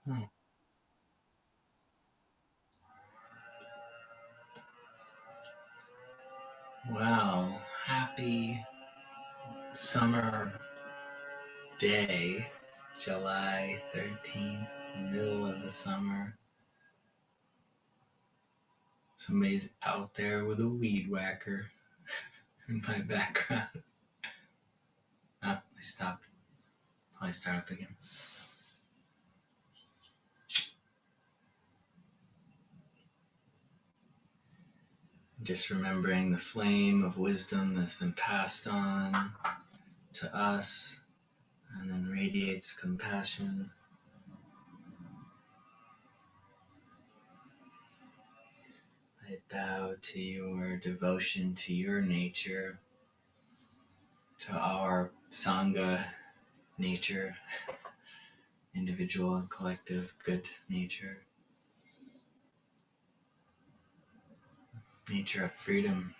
Hmm. Well, happy summer day, July 13th, middle of the summer. Somebody's out there with a weed whacker in my background. Oh, I stopped. Probably start up again. Just remembering the flame of wisdom that's been passed on to us and then radiates compassion. I bow to your devotion to your nature, to our Sangha nature, individual and collective good nature, nature of freedom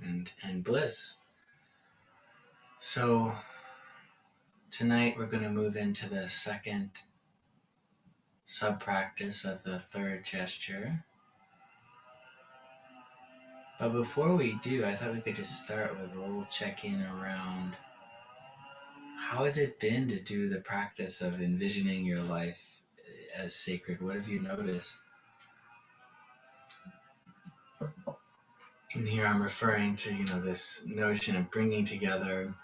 and bliss. So tonight we're going to move into the second sub-practice of the third gesture. But before we do, I thought we could just start with a little check-in around how has it been to do the practice of envisioning your life as sacred? What have you noticed? And here I'm referring to, this notion of bringing together,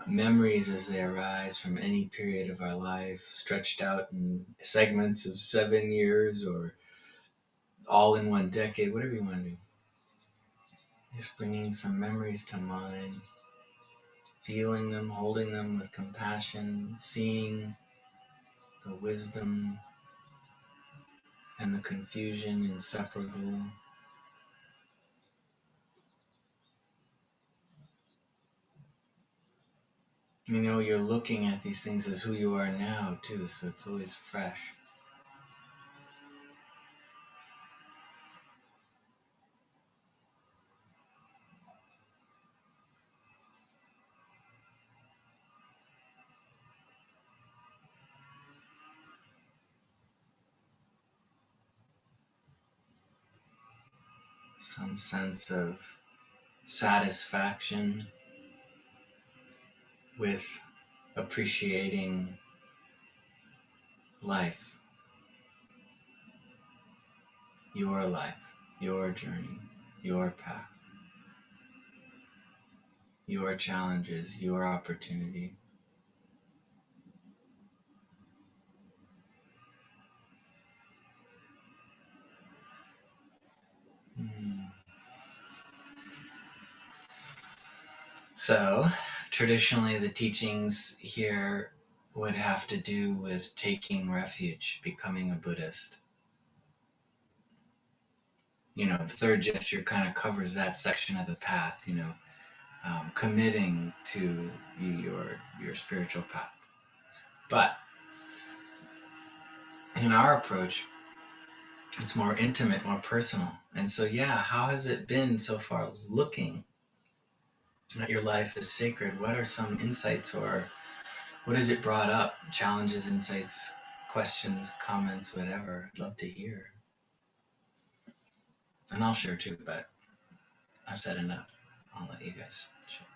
memories as they arise from any period of our life, stretched out in segments of 7 years or all in one decade, whatever you want to do. Just bringing some memories to mind, feeling them, holding them with compassion, seeing the wisdom and the confusion inseparable. You're looking at these things as who you are now, too, so it's always fresh. Some sense of satisfaction with appreciating life, your journey, your path, your challenges, your opportunity. So, traditionally, the teachings here would have to do with taking refuge, becoming a Buddhist. The third gesture kind of covers that section of the path, committing to your spiritual path. But in our approach, it's more intimate, more personal. And so, how has it been so far looking at your life as sacred? What are some insights, or what has it brought up? Challenges, insights, questions, comments, whatever. I'd love to hear. And I'll share too, but I've said enough. I'll let you guys share.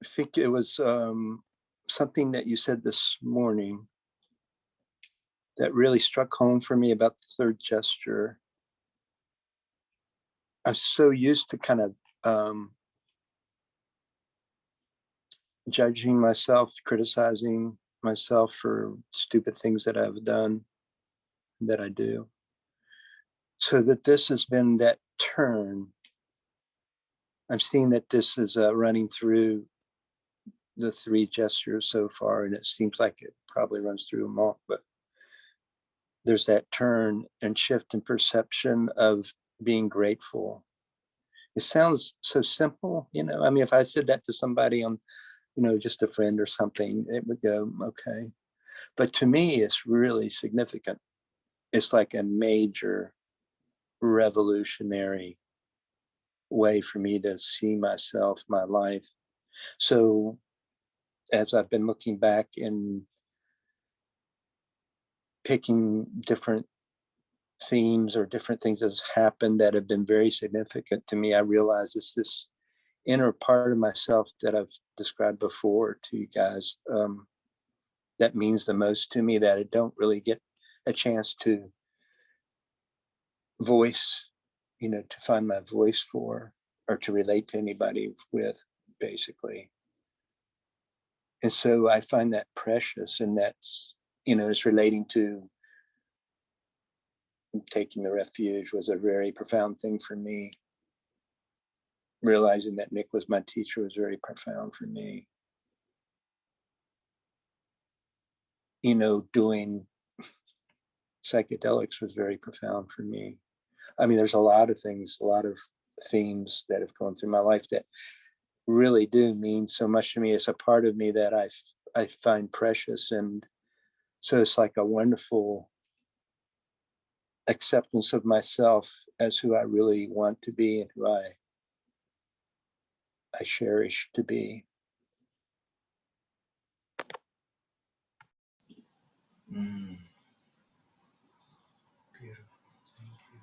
I think it was something that you said this morning that really struck home for me about the third gesture. I'm so used to kind of judging myself, criticizing myself for stupid things that I've done, that I do. So that this has been that turn. I've seen that this is running through the three gestures so far, and it seems like it probably runs through them all, but there's that turn and shift in perception of being grateful. It sounds so simple, I mean, if I said that to somebody on, just a friend or something, it would go, okay. But to me, it's really significant. It's like a major revolutionary way for me to see myself, my life. So as I've been looking back and picking different themes or different things that's happened that have been very significant to me, I realize it's this inner part of myself that I've described before to you guys, that means the most to me, that I don't really get a chance to voice, to find my voice for, or to relate to anybody with, basically. And so I find that precious, and that's, it's relating to taking the refuge was a very profound thing for me. Realizing that Nick was my teacher was very profound for me. Doing psychedelics was very profound for me. I mean, there's a lot of things, a lot of themes that have gone through my life that really do mean so much to me. It's a part of me that I find precious, and so it's like a wonderful acceptance of myself as who I really want to be and who I cherish to be. Mm, beautiful. Thank you.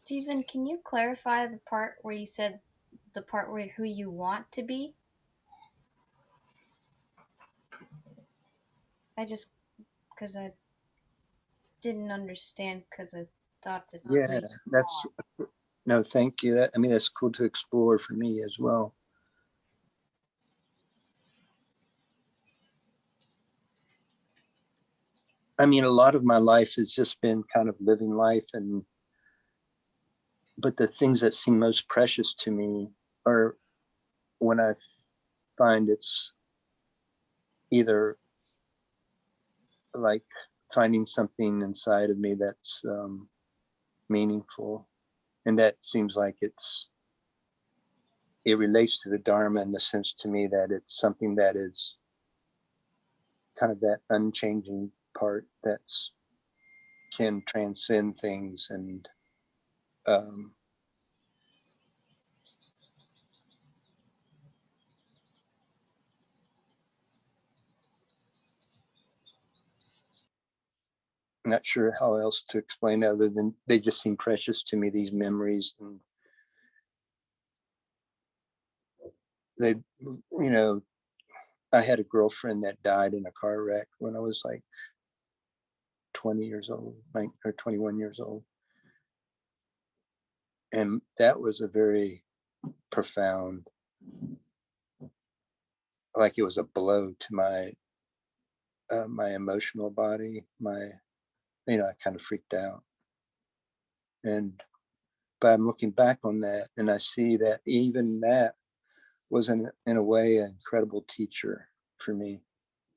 Stephen, can you clarify the part where you said the part where who you want to be? I just, because I didn't understand, because I thought it's Yeah, who you that's no, thank you. I mean, that's cool to explore for me as well. I mean, a lot of my life has just been kind of living life, but the things that seem most precious to me are when I find it's either like finding something inside of me that's meaningful, and that seems like it relates to the Dharma in the sense to me that it's something that is kind of that unchanging part that's can transcend things, and um, I'm not sure how else to explain other than they just seem precious to me, these memories. And they, I had a girlfriend that died in a car wreck when I was like 20 years old, or 21 years old. And that was a very profound, like it was a blow to my emotional body. I kind of freaked out. And but I'm looking back on that, and I see that even that was in a way an incredible teacher for me.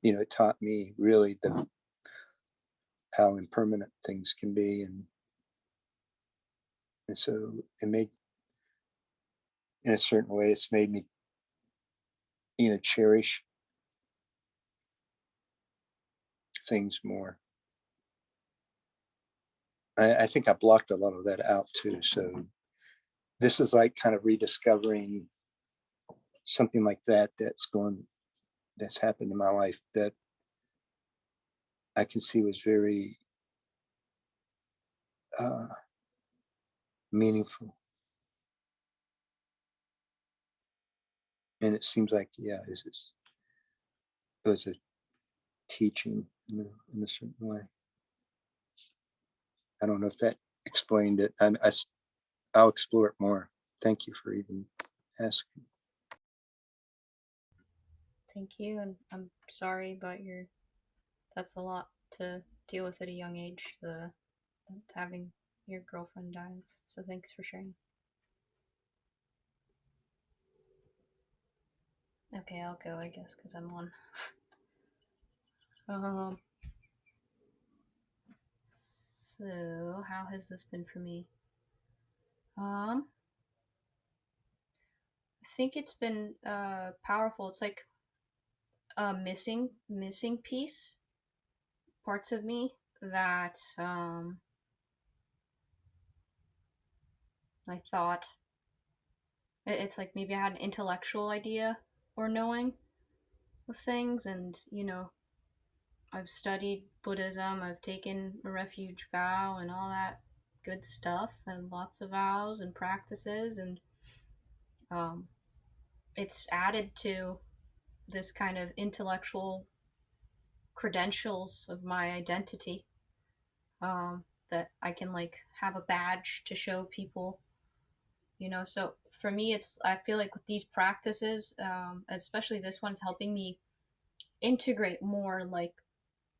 It taught me really how impermanent things can be, and so it made, in a certain way, it's made me cherish things more. I think I blocked a lot of that out too. So this is like kind of rediscovering something like that's happened in my life that I can see was very uh, meaningful. And it seems like, yeah, it was a teaching in a certain way. I don't know if that explained it. I'll explore it more. Thank you for even asking. Thank you, and I'm sorry about your. That's a lot to deal with at a young age. The having your girlfriend dies. So thanks for sharing. Okay, I'll go, I guess, because I'm on. Um. So how has this been for me? Um. think it's been powerful. It's like a missing piece, parts of me that I thought it's like maybe I had an intellectual idea or knowing of things, and I've studied Buddhism, I've taken a refuge vow and all that good stuff, and lots of vows and practices, and um, it's added to this kind of intellectual credentials of my identity, that I can like have a badge to show people. So for me, I feel like with these practices, especially this one's helping me integrate more like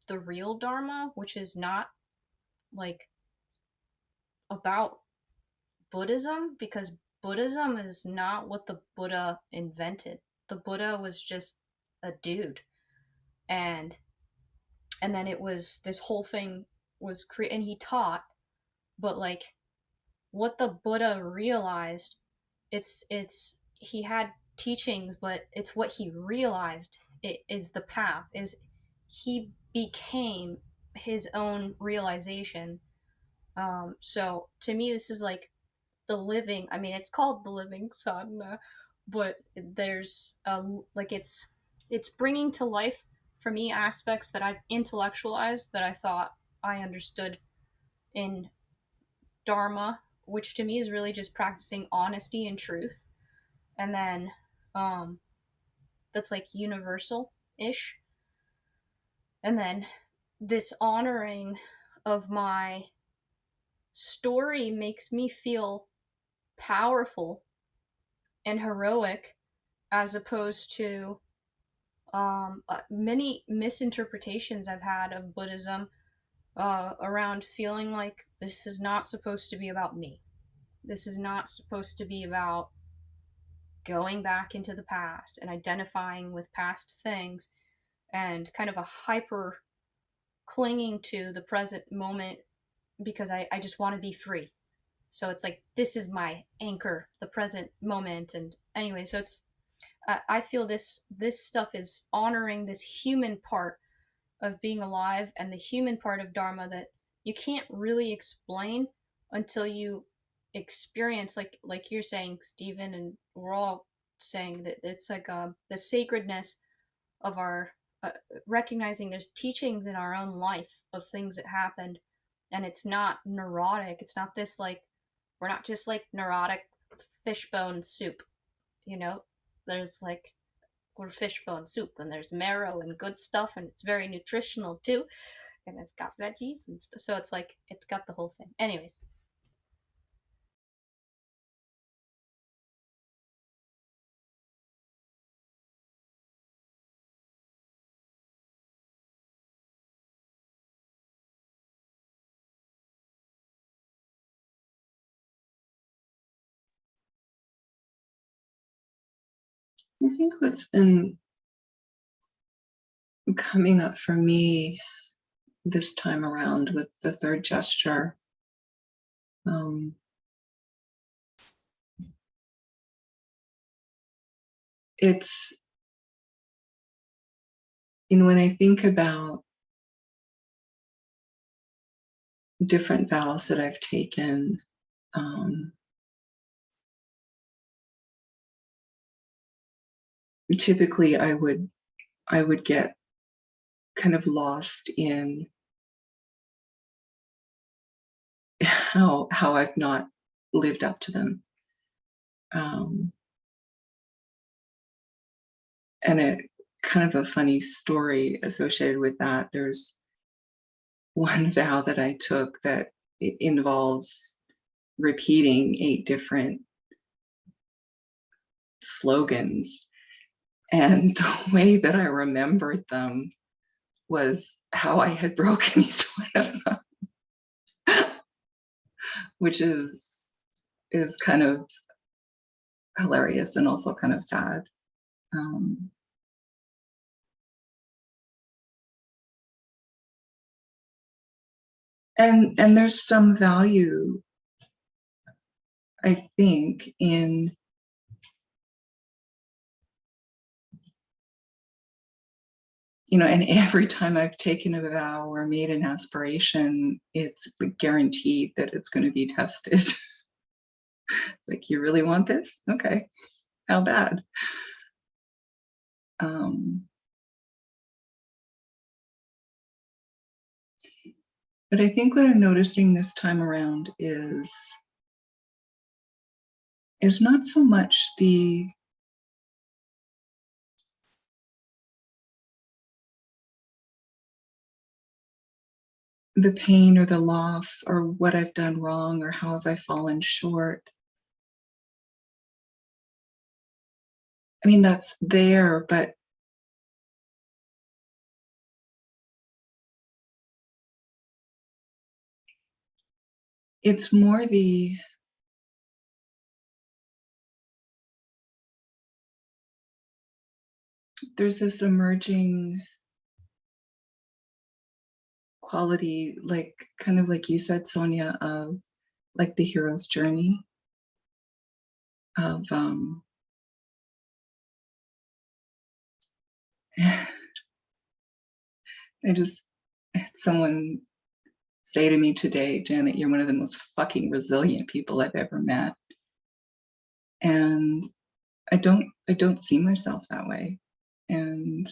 the real Dharma, which is not like about Buddhism, because Buddhism is not what the Buddha invented. The Buddha was just a dude, and then it was this whole thing was created, and he taught, but like what the Buddha realized, it's he had teachings, but it's what he realized. It is the path. Is he became his own realization. So to me, this is like the living. I mean, it's called the living sadhana, but there's like it's bringing to life for me aspects that I've intellectualized that I thought I understood in Dharma, which to me is really just practicing honesty and truth. And then that's like universal ish. And then this honoring of my story makes me feel powerful and heroic, as opposed to many misinterpretations I've had of Buddhism, around feeling like this is not supposed to be about me. This is not supposed to be about going back into the past and identifying with past things, and kind of a hyper clinging to the present moment, because I just want to be free. So it's like, this is my anchor, the present moment. And anyway, so it's, I feel this stuff is honoring this human part of being alive, and the human part of Dharma that you can't really explain until you experience, like you're saying, Stephen, and we're all saying that it's like the sacredness of our recognizing there's teachings in our own life of things that happened, and it's not neurotic. It's not this like, we're not just like neurotic fishbone soup, you know. There's like, we're fishbone soup, and there's marrow and good stuff, and it's very nutritional too, and it's got veggies and stuff. So it's like, it's got the whole thing. Anyways. I think what's been coming up for me this time around with the third gesture, it's, when I think about different vows that I've taken, typically I would get kind of lost in how I've not lived up to them. And it kind of a funny story associated with that. There's one vow that I took that it involves repeating 8 different slogans. And the way that I remembered them was how I had broken each one of them, which is kind of hilarious and also kind of sad. And there's some value, I think, in and every time I've taken a vow or made an aspiration, it's guaranteed that it's going to be tested. It's like, you really want this? Okay, how bad? But I think what I'm noticing this time around is not so much the pain or the loss or what I've done wrong or how have I fallen short. I mean, that's there, but it's more there's this emerging quality, like kind of like you said, Sonia, of like the hero's journey of I just had someone say to me today, Janet, you're one of the most fucking resilient people I've ever met. And I don't see myself that way. And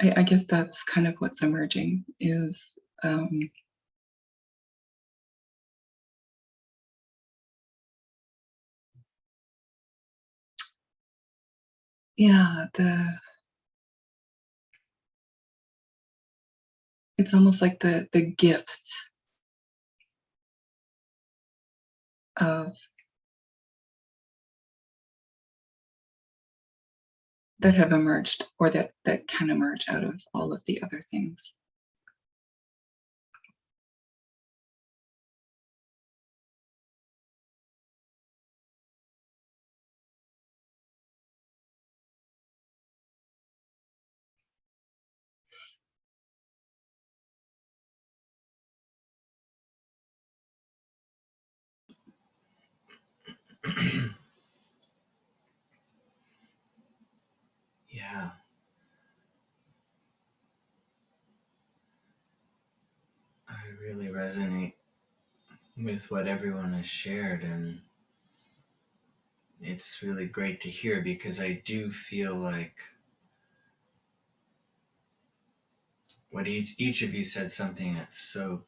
I guess that's kind of what's emerging is yeah, it's almost like the gifts of that have emerged or that can emerge out of all of the other things. Yeah. I really resonate with what everyone has shared, and it's really great to hear because I do feel like what each of you said something that's so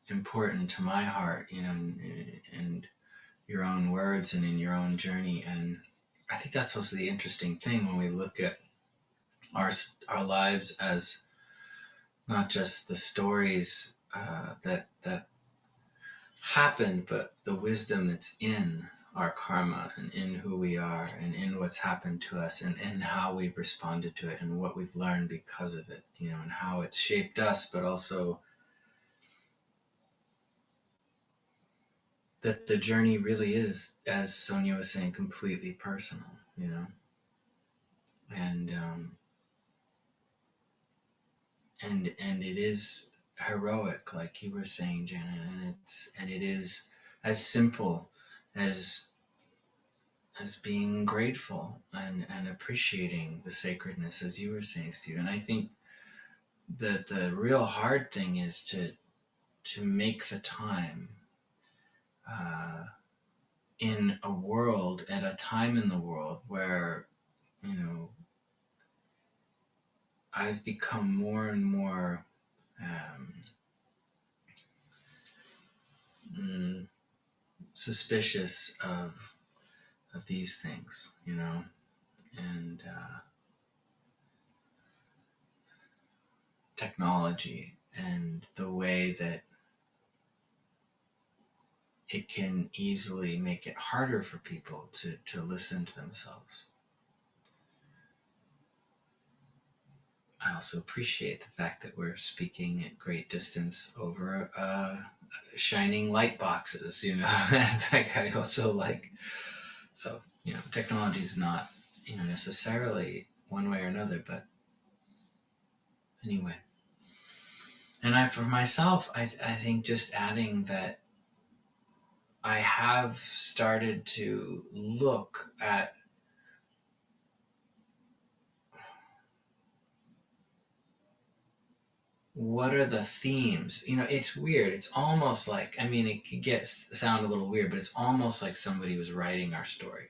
important to my heart, and your own words and in your own journey. And I think that's also the interesting thing when we look at our lives as not just the stories that happened, but the wisdom that's in our karma and in who we are and in what's happened to us and in how we've responded to it and what we've learned because of it, and how it's shaped us, but also that the journey really is, as Sonia was saying, completely personal, and and it is heroic, like you were saying, Janet, and it is as simple as being grateful and appreciating the sacredness, as you were saying, Steve. And I think that the real hard thing is to make the time in a world, at a time in the world where, I've become more and more suspicious of these things, and technology and the way that it can easily make it harder for people to listen to themselves. I also appreciate the fact that we're speaking at great distance over shining light boxes, It's like I also like, so, technology is not, necessarily one way or another, but anyway. And for myself, I think just adding that I have started to look at what are the themes. It's weird. It's almost like, it could sound a little weird, but it's almost like somebody was writing our story.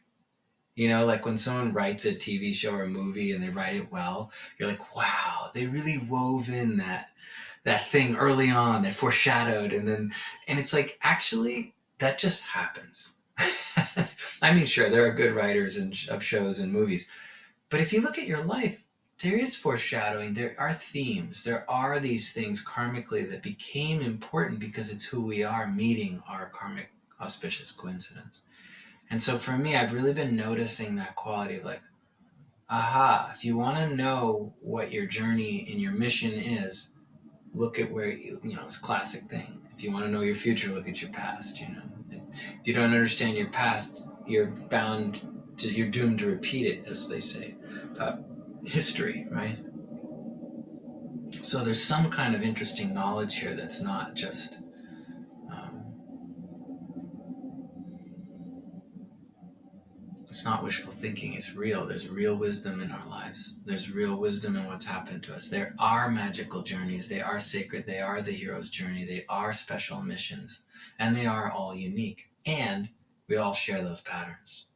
Like when someone writes a TV show or a movie and they write it well, you're like, wow, they really wove in that thing early on that foreshadowed, and it's like, actually that just happens. Sure, there are good writers of shows and movies, but if you look at your life, there is foreshadowing, there are themes, there are these things karmically that became important because it's who we are meeting our karmic auspicious coincidence. And so for me, I've really been noticing that quality of like, aha, if you want to know what your journey and your mission is, look at where it's a classic thing. If you want to know your future, look at your past. If you don't understand your past, you're doomed to repeat it, as they say. History, right? So there's some kind of interesting knowledge here that's not just it's not wishful thinking. It's real. There's real wisdom in our lives. There's real wisdom in what's happened to us. There are magical journeys. They are sacred. They are the hero's journey. They are special missions. And they are all unique. And we all share those patterns.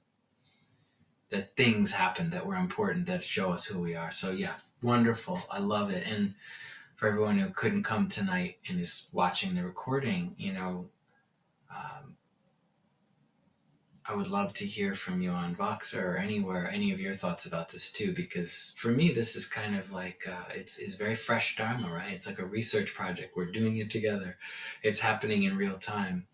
That things happen that were important, that show us who we are. So yeah, wonderful. I love it. And for everyone who couldn't come tonight and is watching the recording, um, I would love to hear from you on Voxer or anywhere, any of your thoughts about this too, because for me, this is kind of like, it's very fresh Dharma, right? It's like a research project. We're doing it together. It's happening in real time.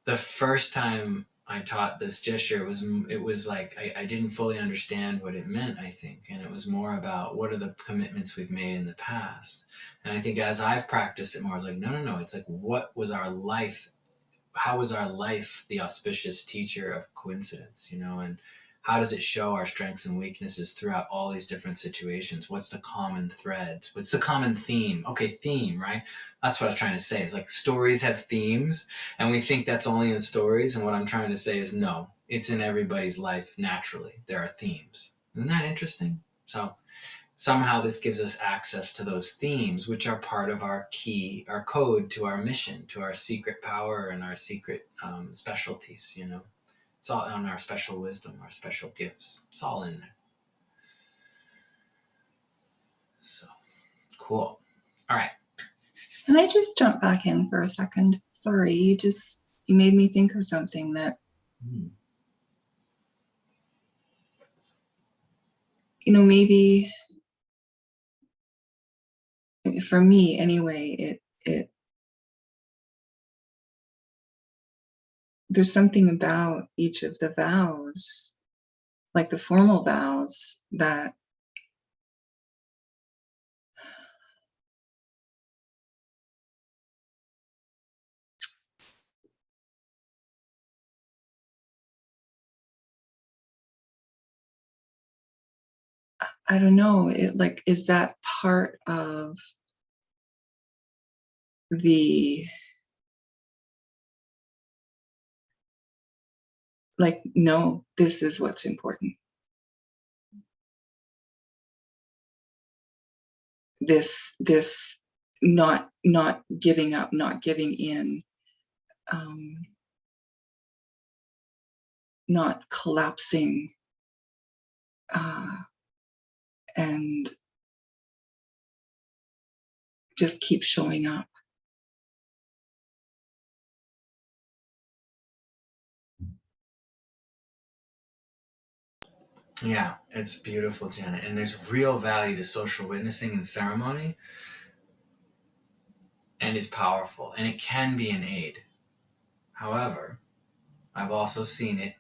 The first time I taught this gesture, it was like, I didn't fully understand what it meant, I think. And it was more about what are the commitments we've made in the past. And I think as I've practiced it more, I was like, no. It's like, what was our life? How was our life the auspicious teacher of coincidence, and how does it show our strengths and weaknesses throughout all these different situations? What's the common thread? What's the common theme? Okay, theme, right? That's what I was trying to say. It's like stories have themes, and we think that's only in stories, and what I'm trying to say is no, it's in everybody's life naturally. There are themes. Isn't that interesting? So somehow this gives us access to those themes, which are part of our code to our mission, to our secret power and our secret specialties. It's all on our special wisdom, our special gifts. It's all in there. So cool. All right. Can I just jump back in for a second? Sorry, you made me think of something that, maybe for me anyway, it there's something about each of the vows, like the formal vows, that I don't know, it like, is that part of the, like, no, this is what's important. This not giving up, not giving in, not collapsing, and just keep showing up. Yeah, it's beautiful, Janet. And there's real value to social witnessing and ceremony, and it's powerful, and it can be an aid. However, I've also seen it,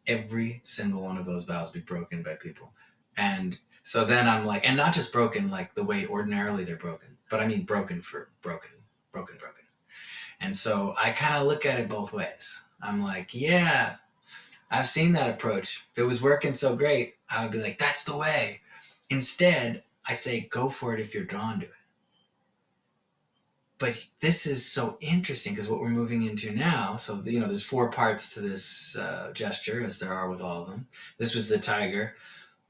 every single one of those vows be broken by people. And so then I'm like, and not just broken like the way ordinarily they're broken, but I mean broken for broken. And so I kind of look at it both ways. I'm like, yeah, I've seen that approach. If it was working so great, I would be like, that's the way. Instead, I say, go for it if you're drawn to it. But this is so interesting because what we're moving into now, so, there's 4 parts to this gesture, as there are with all of them. This was the tiger.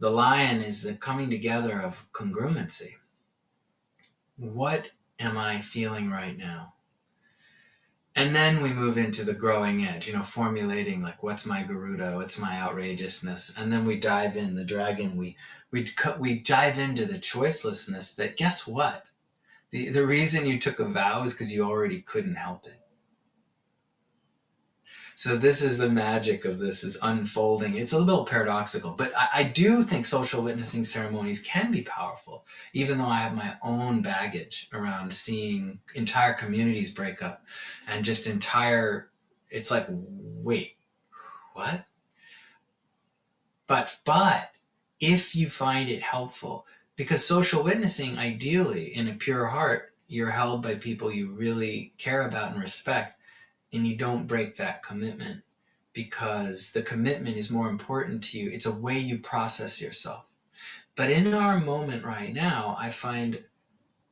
The lion is the coming together of congruency. What am I feeling right now? And then we move into the growing edge, formulating like, what's my Garuda, what's my outrageousness, and then we dive in the dragon. We dive into the choicelessness. That, guess what? The reason you took a vow is because you already couldn't help it. So this is the magic of this, is unfolding. It's a little paradoxical, but I do think social witnessing ceremonies can be powerful, even though I have my own baggage around seeing entire communities break up and just it's like, wait, what? But if you find it helpful, because social witnessing, ideally, in a pure heart, you're held by people you really care about and respect, and you don't break that commitment because the commitment is more important to you. It's a way you process yourself. But in our moment right now, I find,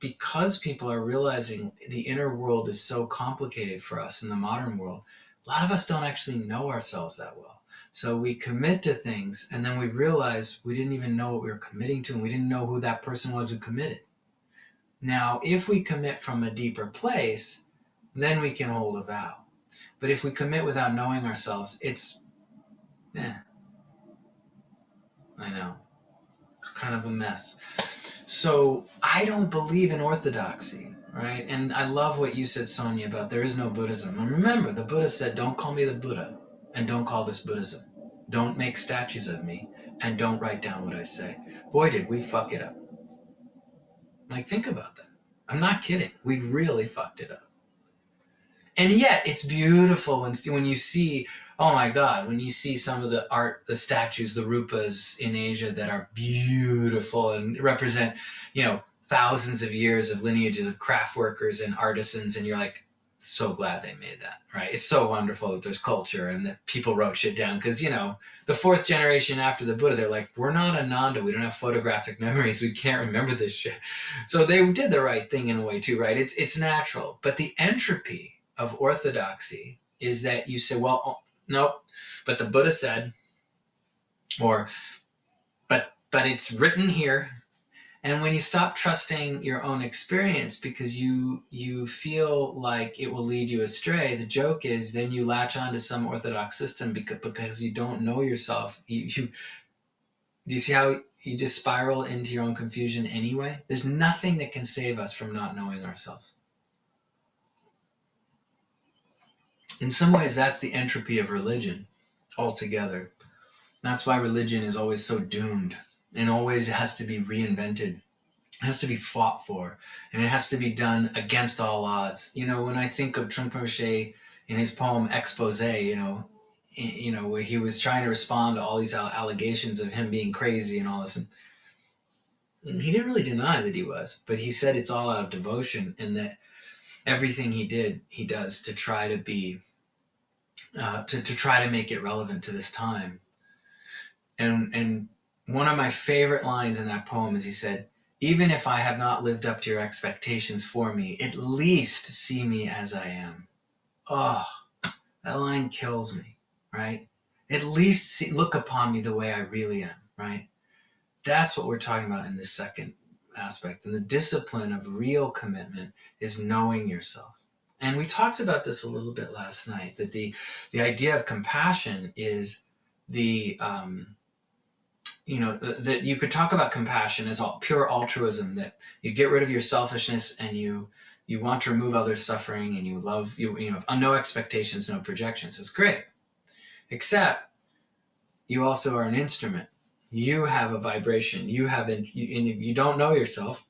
because people are realizing the inner world is so complicated for us in the modern world, a lot of us don't actually know ourselves that well. So we commit to things and then we realize we didn't even know what we were committing to, and we didn't know who that person was who committed. Now, if we commit from a deeper place, then we can hold a vow. But if we commit without knowing ourselves, I know. It's kind of a mess. So I don't believe in orthodoxy, right? And I love what you said, Sonia, about there is no Buddhism. And remember, the Buddha said, don't call me the Buddha, and don't call this Buddhism. Don't make statues of me, and don't write down what I say. Boy, did we fuck it up. Like, think about that. I'm not kidding. We really fucked it up. And yet it's beautiful when you see, oh my God, when you see some of the art, the statues, the rupas in Asia that are beautiful and represent, thousands of years of lineages of craft workers and artisans. And you're like, so glad they made that, right? It's so wonderful that there's culture and that people wrote shit down. Because, the 4th generation after the Buddha, they're like, we're not Ananda. We don't have photographic memories. We can't remember this shit. So they did the right thing in a way too, right? It's natural. But the entropy of orthodoxy is that you say, well, no, but the Buddha said, or but it's written here. And when you stop trusting your own experience because you feel like it will lead you astray, the joke is then you latch onto some orthodox system because you don't know yourself. Do you see how you just spiral into your own confusion anyway? There's nothing that can save us from not knowing ourselves. In some ways, that's the entropy of religion altogether. That's why religion is always so doomed and always has to be reinvented. It has to be fought for, and it has to be done against all odds. When I think of Trungpa Rinpoche in his poem Expose, where he was trying to respond to all these allegations of him being crazy and all this, and he didn't really deny that he was, but he said it's all out of devotion, and that everything he does to try to be to try to make it relevant to this time. And one of my favorite lines in that poem is he said, even if I have not lived up to your expectations for me, at least see me as I am. Oh, that line kills me, right? At least look upon me the way I really am, right? That's what we're talking about in this second aspect. And the discipline of real commitment is knowing yourself. And we talked about this a little bit last night, that the idea of compassion is that you could talk about compassion as pure altruism, that you get rid of your selfishness and you want to remove others' suffering, and you love, have no expectations, no projections. It's great. Except you also are an instrument. You have a vibration. And you don't know yourself,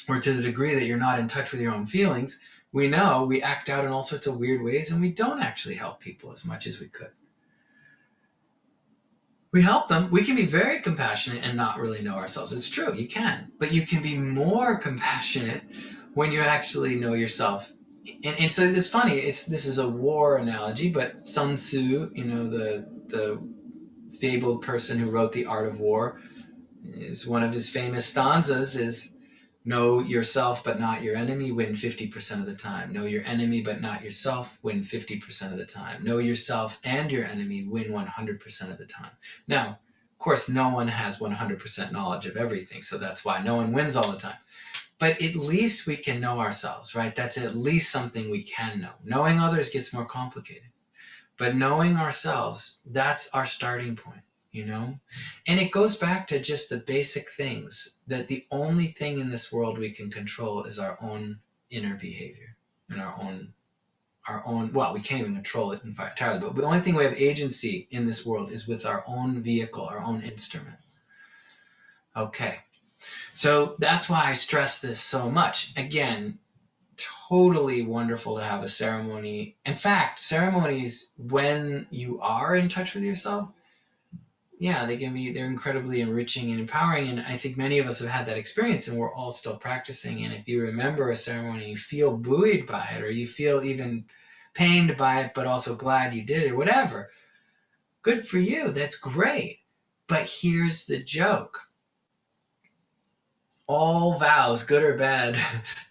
or to the degree that you're not in touch with your own feelings, we know we act out in all sorts of weird ways, and we don't actually help people as much as we could. We help them. We can be very compassionate and not really know ourselves. It's true, you can. But you can be more compassionate when you actually know yourself. And so it's funny, this is a war analogy, but Sun Tzu, the fabled person who wrote The Art of War, is one of his famous stanzas is, Know yourself but not your enemy, win 50% of the time. Know your enemy but not yourself, win 50% of the time. Know yourself and your enemy, win 100% of the time. Now, of course, no one has 100% knowledge of everything, so that's why no one wins all the time. But at least we can know ourselves, right? That's at least something we can know. Knowing others gets more complicated. But knowing ourselves, that's our starting point, you know? And it goes back to just the basic things, that the only thing in this world we can control is our own inner behavior and our own, well, we can't even control it entirely, but the only thing we have agency in this world is with our own vehicle, our own instrument. Okay. So that's why I stress this so much. Again, totally wonderful to have a ceremony. In fact, ceremonies, when you are in touch with yourself, yeah, they're incredibly enriching and empowering. And I think many of us have had that experience, and we're all still practicing. And if you remember a ceremony, you feel buoyed by it, or you feel even pained by it, but also glad you did it, or whatever, good for you. That's great. But here's the joke. All vows, good or bad,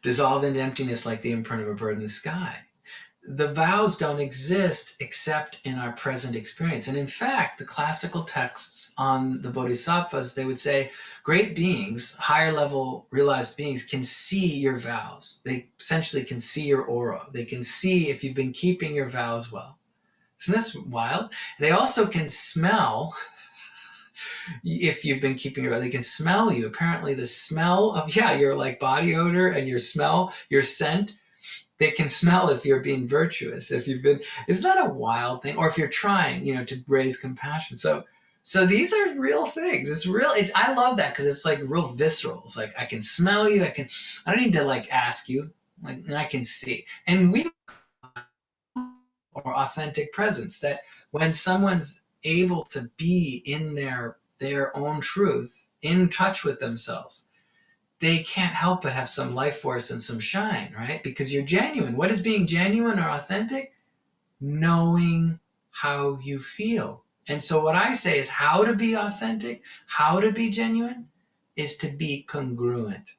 dissolve into emptiness like the imprint of a bird in the sky. The vows don't exist except in our present experience. And in fact, the classical texts on the bodhisattvas, they would say great beings, higher level realized beings, can see your vows. They essentially can see your aura. They can see if you've been keeping your vows well. Isn't this wild? They also can smell if you've been keeping your, they can smell you. Apparently the smell of, your like body odor and your smell, your scent, they can smell if you're being virtuous, if you've been, it's not a wild thing, or if you're trying, to raise compassion. So these are real things. It's real. I love that because it's like real visceral. It's like, I can smell you. I don't need to like ask you, like, I can see. And we, or authentic presence, that when someone's able to be in their own truth, in touch with themselves, they can't help but have some life force and some shine, right? Because you're genuine. What is being genuine or authentic? Knowing how you feel. And so what I say is how to be authentic, how to be genuine, is to be congruent.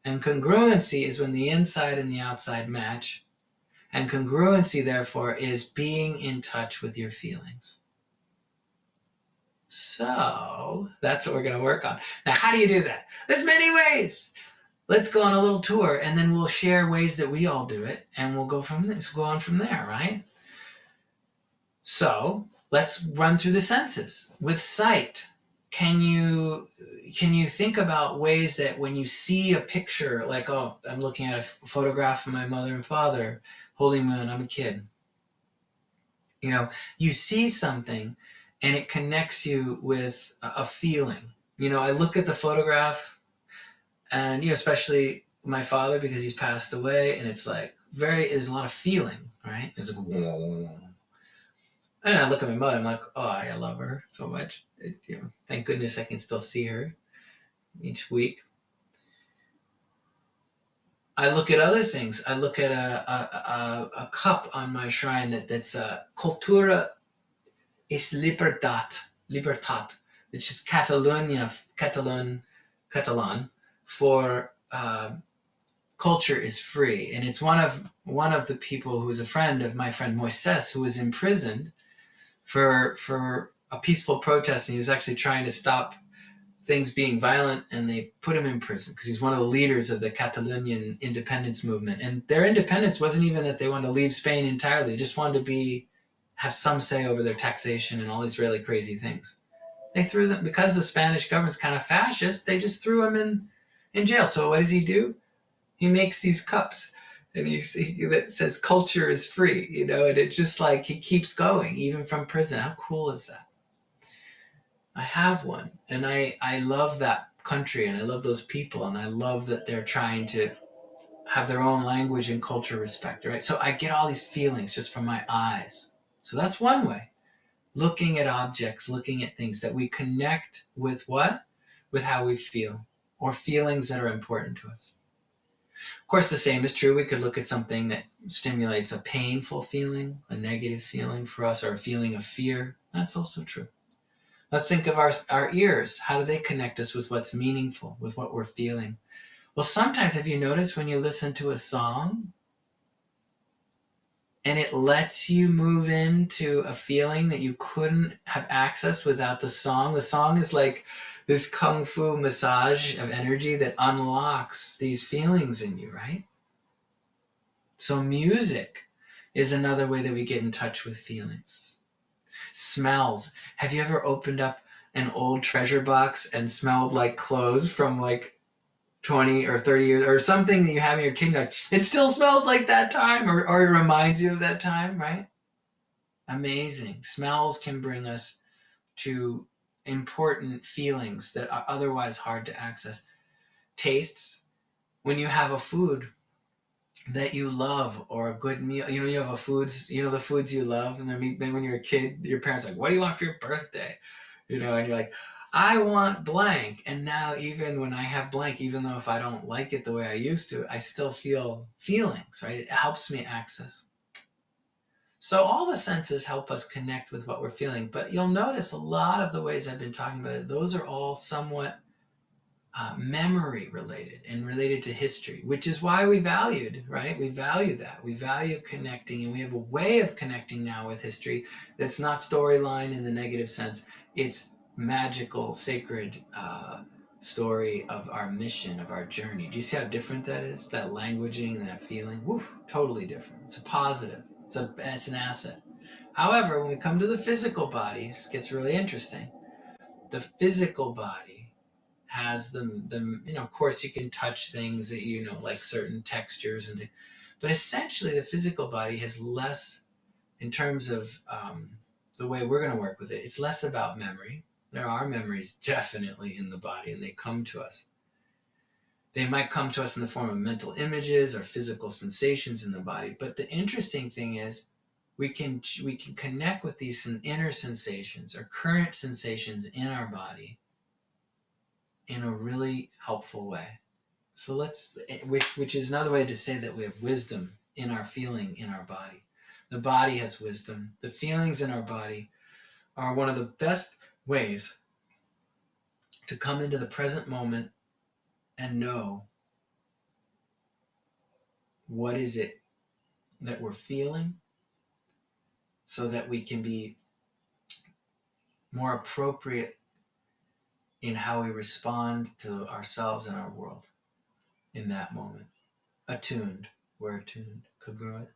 And congruency is when the inside and the outside match. And congruency, therefore, is being in touch with your feelings. So that's what we're going to work on. Now, how do you do that? There's many ways. Let's go on a little tour, and then we'll share ways that we all do it, and we'll go on from there, right? So let's run through the senses. With sight, can you think about ways that when you see a picture, like, oh, I'm looking at a photograph of my mother and father holding me when I'm a kid. You see something and it connects you with a feeling. I look at the photograph and, especially my father, because he's passed away, and it's like there's a lot of feeling, right? It's like, whoa. And I look at my mother, I'm like, oh, I love her so much. Thank goodness I can still see her each week. I look at other things. I look at a cup on my shrine that's Cultura is Libertat. It's just Catalan for culture is free. And it's one of the people who is a friend of my friend Moises, who was imprisoned for a peaceful protest. And he was actually trying to stop things being violent, and they put him in prison because he's one of the leaders of the Catalonian independence movement. And their independence wasn't even that they wanted to leave Spain entirely. They just wanted to have some say over their taxation and all these really crazy things. They threw them, because the Spanish government's kind of fascist, they just threw him in jail. So what does he do? He makes these cups, and that says culture is free, and it's just like he keeps going even from prison. How cool is that? I have one, and I love that country, and I love those people, and I love that they're trying to have their own language and culture respected, right? So I get all these feelings just from my eyes. So that's one way. Looking at objects, looking at things that we connect with what? With how we feel, or feelings that are important to us. Of course, the same is true. We could look at something that stimulates a painful feeling, a negative feeling for us, or a feeling of fear. That's also true. Let's think of our ears. How do they connect us with what's meaningful, with what we're feeling? Well, sometimes have you noticed when you listen to a song and it lets you move into a feeling that you couldn't have access without the song? The song is like this kung fu massage of energy that unlocks these feelings in you, right? So music is another way that we get in touch with feelings. Smells. Have you ever opened up an old treasure box and smelled like clothes from like 20 or 30 years or something that you have in your kitchen? Like, it still smells like that time, or it reminds you of that time, right? Amazing. Smells can bring us to important feelings that are otherwise hard to access. Tastes. When you have a food that you love or a good meal, you have a foods, the foods you love, and then when you're a kid, your parents are like, what do you want for your birthday? And you're like, I want blank. And now even when I have blank, even though if I don't like it the way I used to, I still feel feelings, right? It helps me access. So all the senses help us connect with what we're feeling, but you'll notice a lot of the ways I've been talking about it, those are all somewhat memory related and related to history, which is why we valued, right? We value that. We value connecting, and we have a way of connecting now with history that's not storyline in the negative sense. It's magical, sacred story of our mission, of our journey. Do you see how different that is? That languaging and that feeling, woo, totally different. It's a positive. It's an asset. However, when we come to the physical bodies, it gets really interesting. The physical body has them, of course you can touch things that like certain textures and things, but essentially the physical body has less in terms of the way we're going to work with it. It's less about memory. There are memories definitely in the body, and they come to us. They might come to us in the form of mental images or physical sensations in the body, but the interesting thing is we can connect with these inner sensations or current sensations in our body in a really helpful way. So which is another way to say that we have wisdom in our feeling in our body. The body has wisdom. The feelings in our body are one of the best ways to come into the present moment and know what is it that we're feeling, so that we can be more appropriate in how we respond to ourselves and our world in that moment. Attuned. We're attuned. Congruent.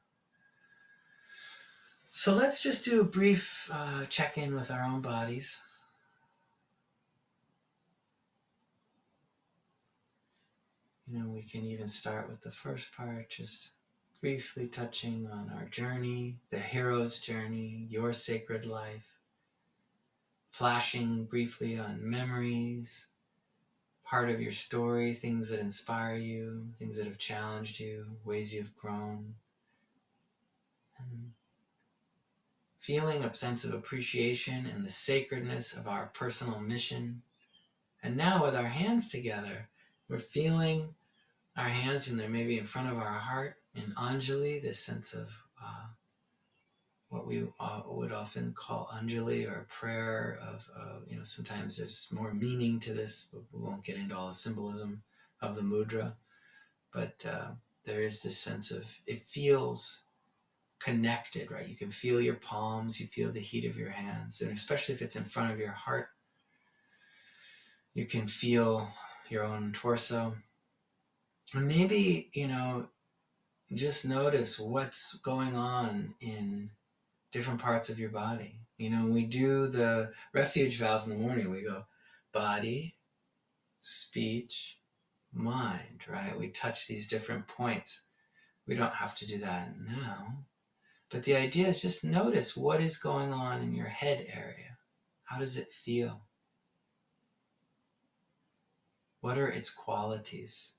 So let's just do a brief check-in with our own bodies. We can even start with the first part, just briefly touching on our journey, the hero's journey, your sacred life, flashing briefly on memories, part of your story, things that inspire you, things that have challenged you, ways you've grown, and feeling a sense of appreciation and the sacredness of our personal mission. And now with our hands together, we're feeling our hands, and they're maybe in front of our heart in Anjali, this sense of what we would often call Anjali, or a prayer of, sometimes there's more meaning to this, but we won't get into all the symbolism of the mudra. But there is this sense of, it feels connected, right? You can feel your palms, you feel the heat of your hands, and especially if it's in front of your heart, you can feel your own torso. And maybe, just notice what's going on in different parts of your body. When we do the refuge vows in the morning, we go body, speech, mind, right? We touch these different points. We don't have to do that now. But the idea is just notice what is going on in your head area. How does it feel? What are its qualities?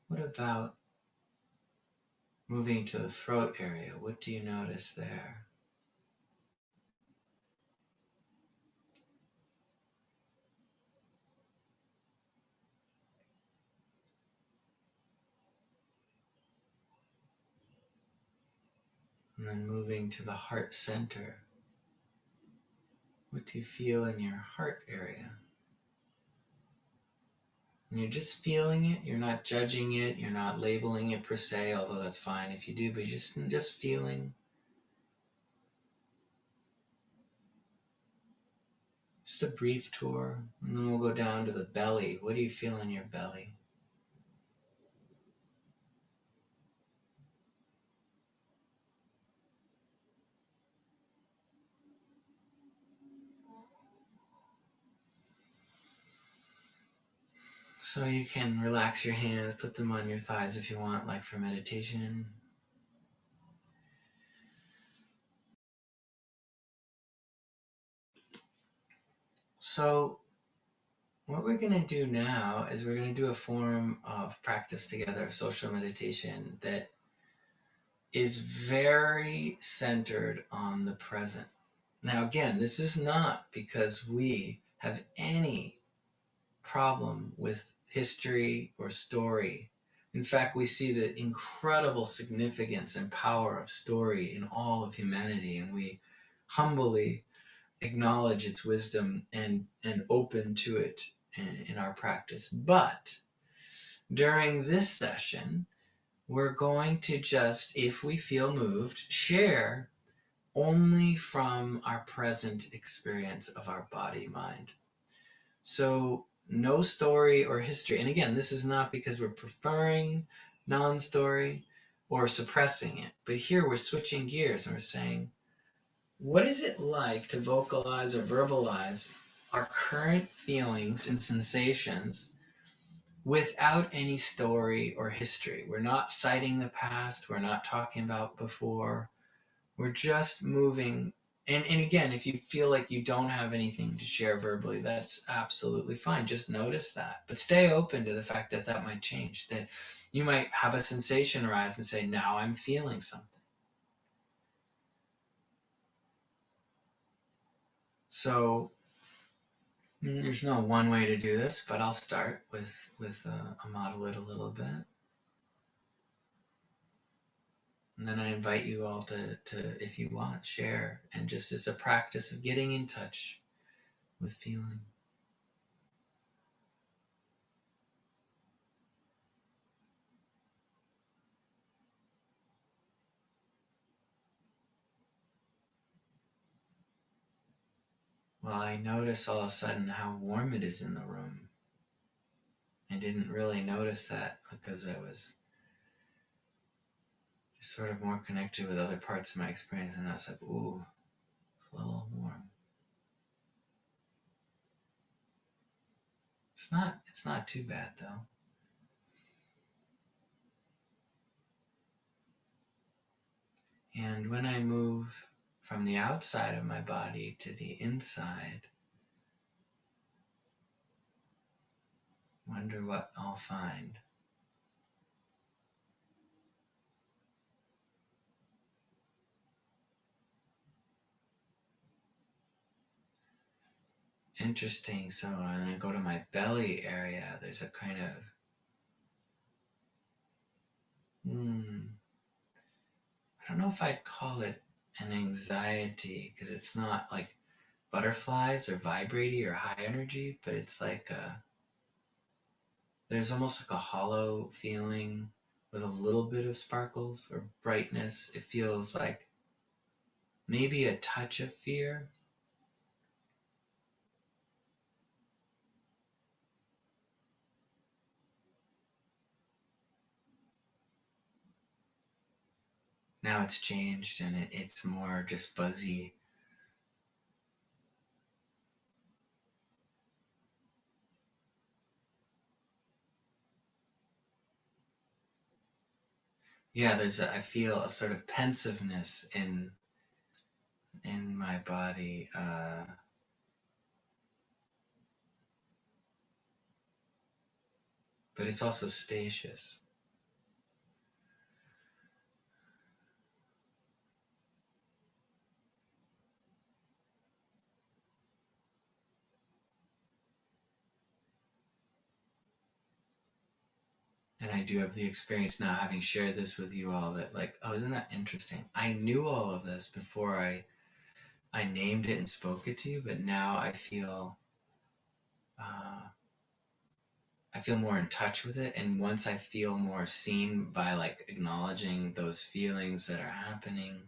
What about moving to the throat area? What do you notice there? And then moving to the heart center. What do you feel in your heart area? And you're just feeling it, you're not judging it, you're not labeling it per se, although that's fine if you do, but you're just feeling. Just a brief tour, and then we'll go down to the belly. What do you feel in your belly? So you can relax your hands, put them on your thighs if you want, like for meditation. So what we're going to do now is we're going to do a form of practice together, social meditation, that is very centered on the present. Now, again, this is not because we have any problem with history or story. In fact, we see the incredible significance and power of story in all of humanity, and we humbly acknowledge its wisdom and open to it in our practice. But during this session, we're going to just, if we feel moved, share only from our present experience of our body mind. So no story or history. And again, this is not because we're preferring non-story or suppressing it, but here we're switching gears and we're saying, what is it like to vocalize or verbalize our current feelings and sensations without any story or history? We're not citing the past. We're not talking about before. We're just moving. And again, if you feel like you don't have anything to share verbally, that's absolutely fine. Just notice that. But stay open to the fact that that might change, that you might have a sensation arise and say, now I'm feeling something. So there's no one way to do this, but I'll start with model it a little bit. And then I invite you all to, if you want, share. And just as a practice of getting in touch with feeling. Well, I notice all of a sudden how warm it is in the room. I didn't really notice that because I was just sort of more connected with other parts of my experience, and I was like, ooh, it's a little warm. It's not too bad though. And when I move from the outside of my body to the inside, wonder what I'll find. Interesting. So when I go to my belly area, there's a kind of I don't know if I'd call it an anxiety, because it's not like butterflies or vibrating or high energy, but it's like there's almost like a hollow feeling with a little bit of sparkles or brightness. It feels like maybe a touch of fear. Now it's changed and it's more just buzzy. Yeah, I feel a sort of pensiveness in my body. But it's also spacious. And I do have the experience now, having shared this with you all, that like, oh, isn't that interesting? I knew all of this before I I named it and spoke it to you, but now uh, I feel more in touch with it. And once I feel more seen by like acknowledging those feelings that are happening,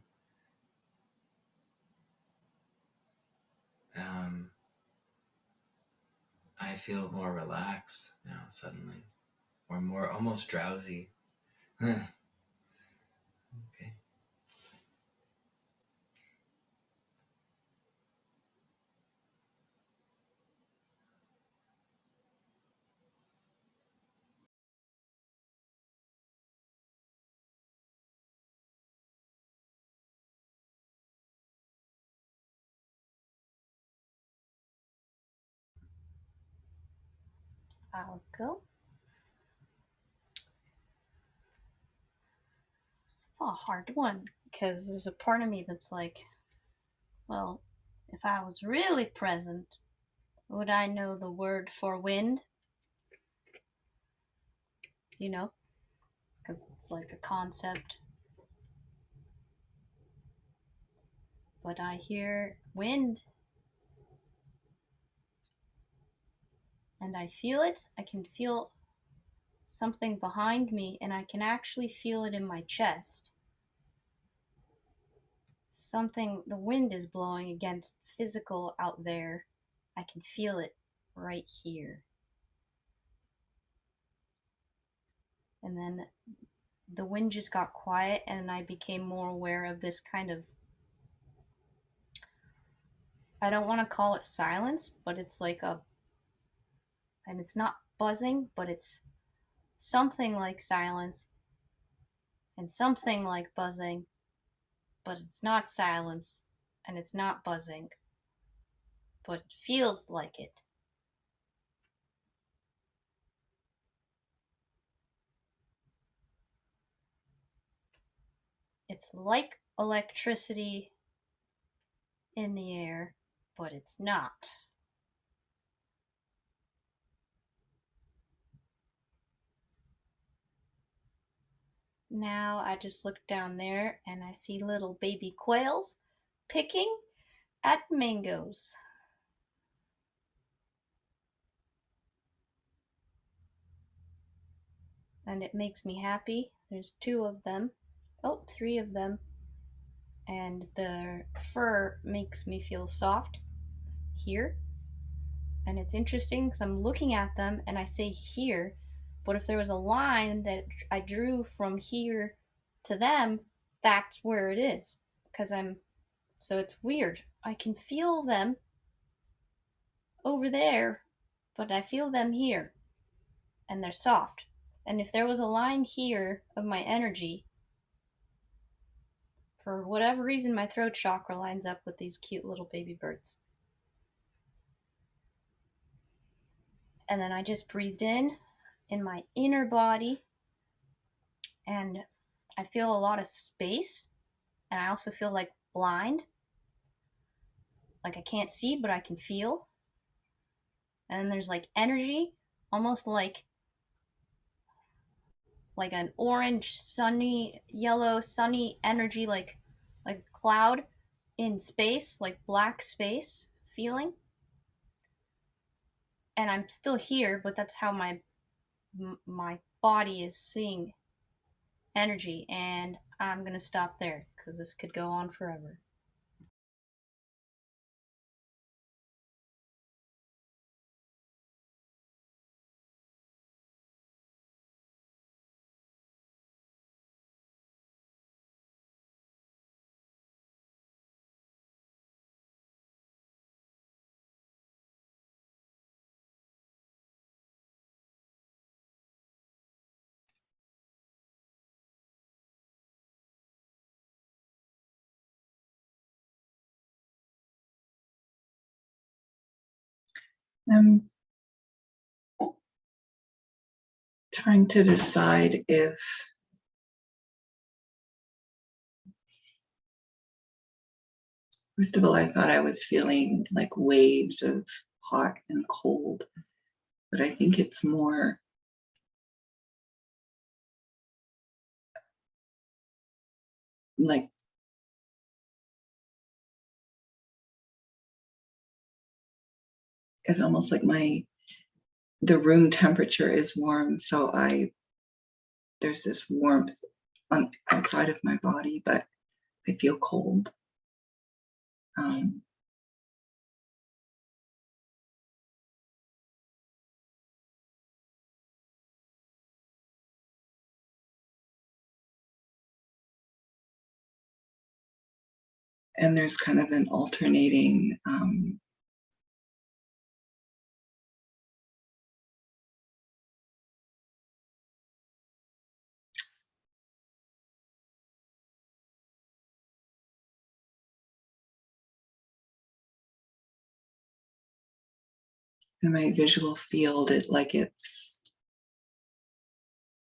um, I feel more relaxed now suddenly, or more almost drowsy. Okay. I'll go. It's a hard one because there's a part of me that's like, well, if I was really present, would I know the word for wind? You know, because it's like a concept. But I hear wind and I feel it. I can feel something behind me and I can actually feel it in my chest. Something, the wind is blowing against physical out there. I can feel it right here. And then the wind just got quiet and I became more aware of this kind of, I don't want to call it silence, but it's like a, and it's not buzzing, but it's something like silence and something like buzzing, but it's not silence and it's not buzzing, but it feels like it. It's like electricity in the air, but it's not. Now I just look down there and I see little baby quails picking at mangoes. And it makes me happy. There's 2 of them. Oh, 3 of them. And their fur makes me feel soft here. And it's interesting because I'm looking at them and I say here, but if there was a line that I drew from here to them, that's where it is. Because so it's weird. I can feel them over there, but I feel them here. And they're soft. And if there was a line here of my energy, for whatever reason, my throat chakra lines up with these cute little baby birds. And then I just breathed in my inner body, and I feel a lot of space, and I also feel like blind, like I can't see, but I can feel. And then there's like energy, almost like an orange, sunny, yellow, sunny energy, like a cloud in space, like black space feeling. And I'm still here, but that's how my body is seeing energy. And I'm gonna stop there because this could go on forever. I'm trying to decide if first of all, I thought I was feeling like waves of hot and cold, but I think it's more like it's almost like the room temperature is warm, so there's this warmth on outside of my body, but I feel cold. And there's kind of an alternating in my visual field,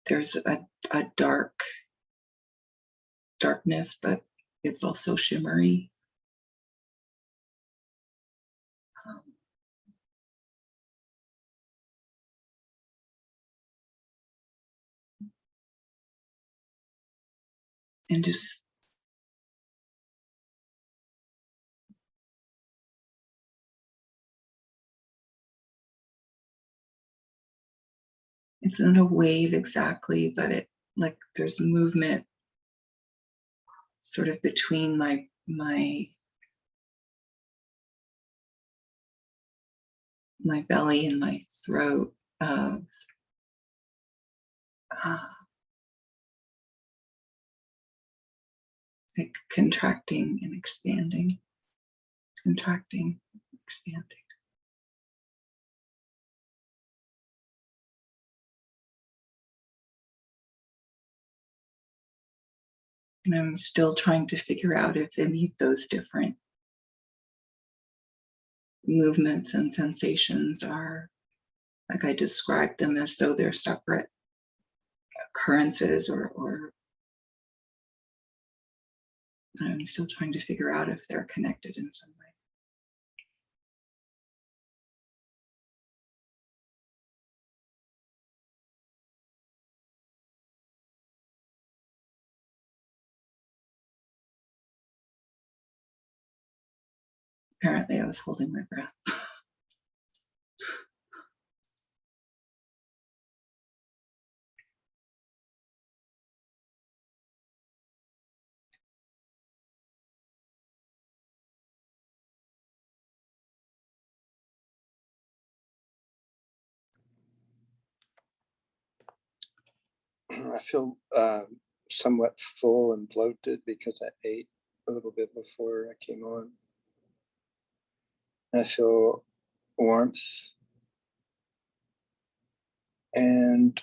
there's a darkness, but it's also shimmery. And just it's not a wave exactly, but like there's movement sort of between my belly and my throat of like contracting and expanding, contracting, expanding. And I'm still trying to figure out if any of those different movements and sensations are, like I described them as though they're separate occurrences, or I'm still trying to figure out if they're connected in some way. Apparently I was holding my breath. I feel somewhat full and bloated because I ate a little bit before I came on. And I feel warmth and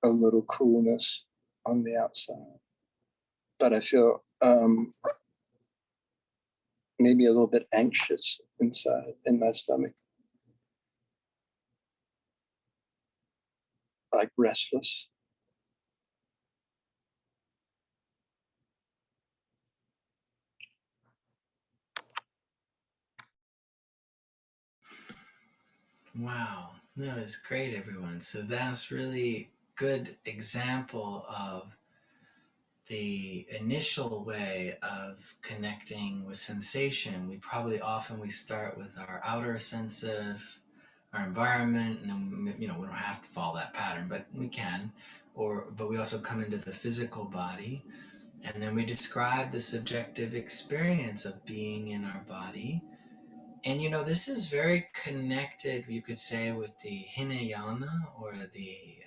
a little coolness on the outside. But I feel maybe a little bit anxious inside in my stomach. Like restless. Wow, that was great, everyone. So that's really good example of the initial way of connecting with sensation. We start with our outer senses, our environment, and then, we don't have to follow that pattern, but we can. But we also come into the physical body, and then we describe the subjective experience of being in our body. And this is very connected, you could say, with the Hinayana, or the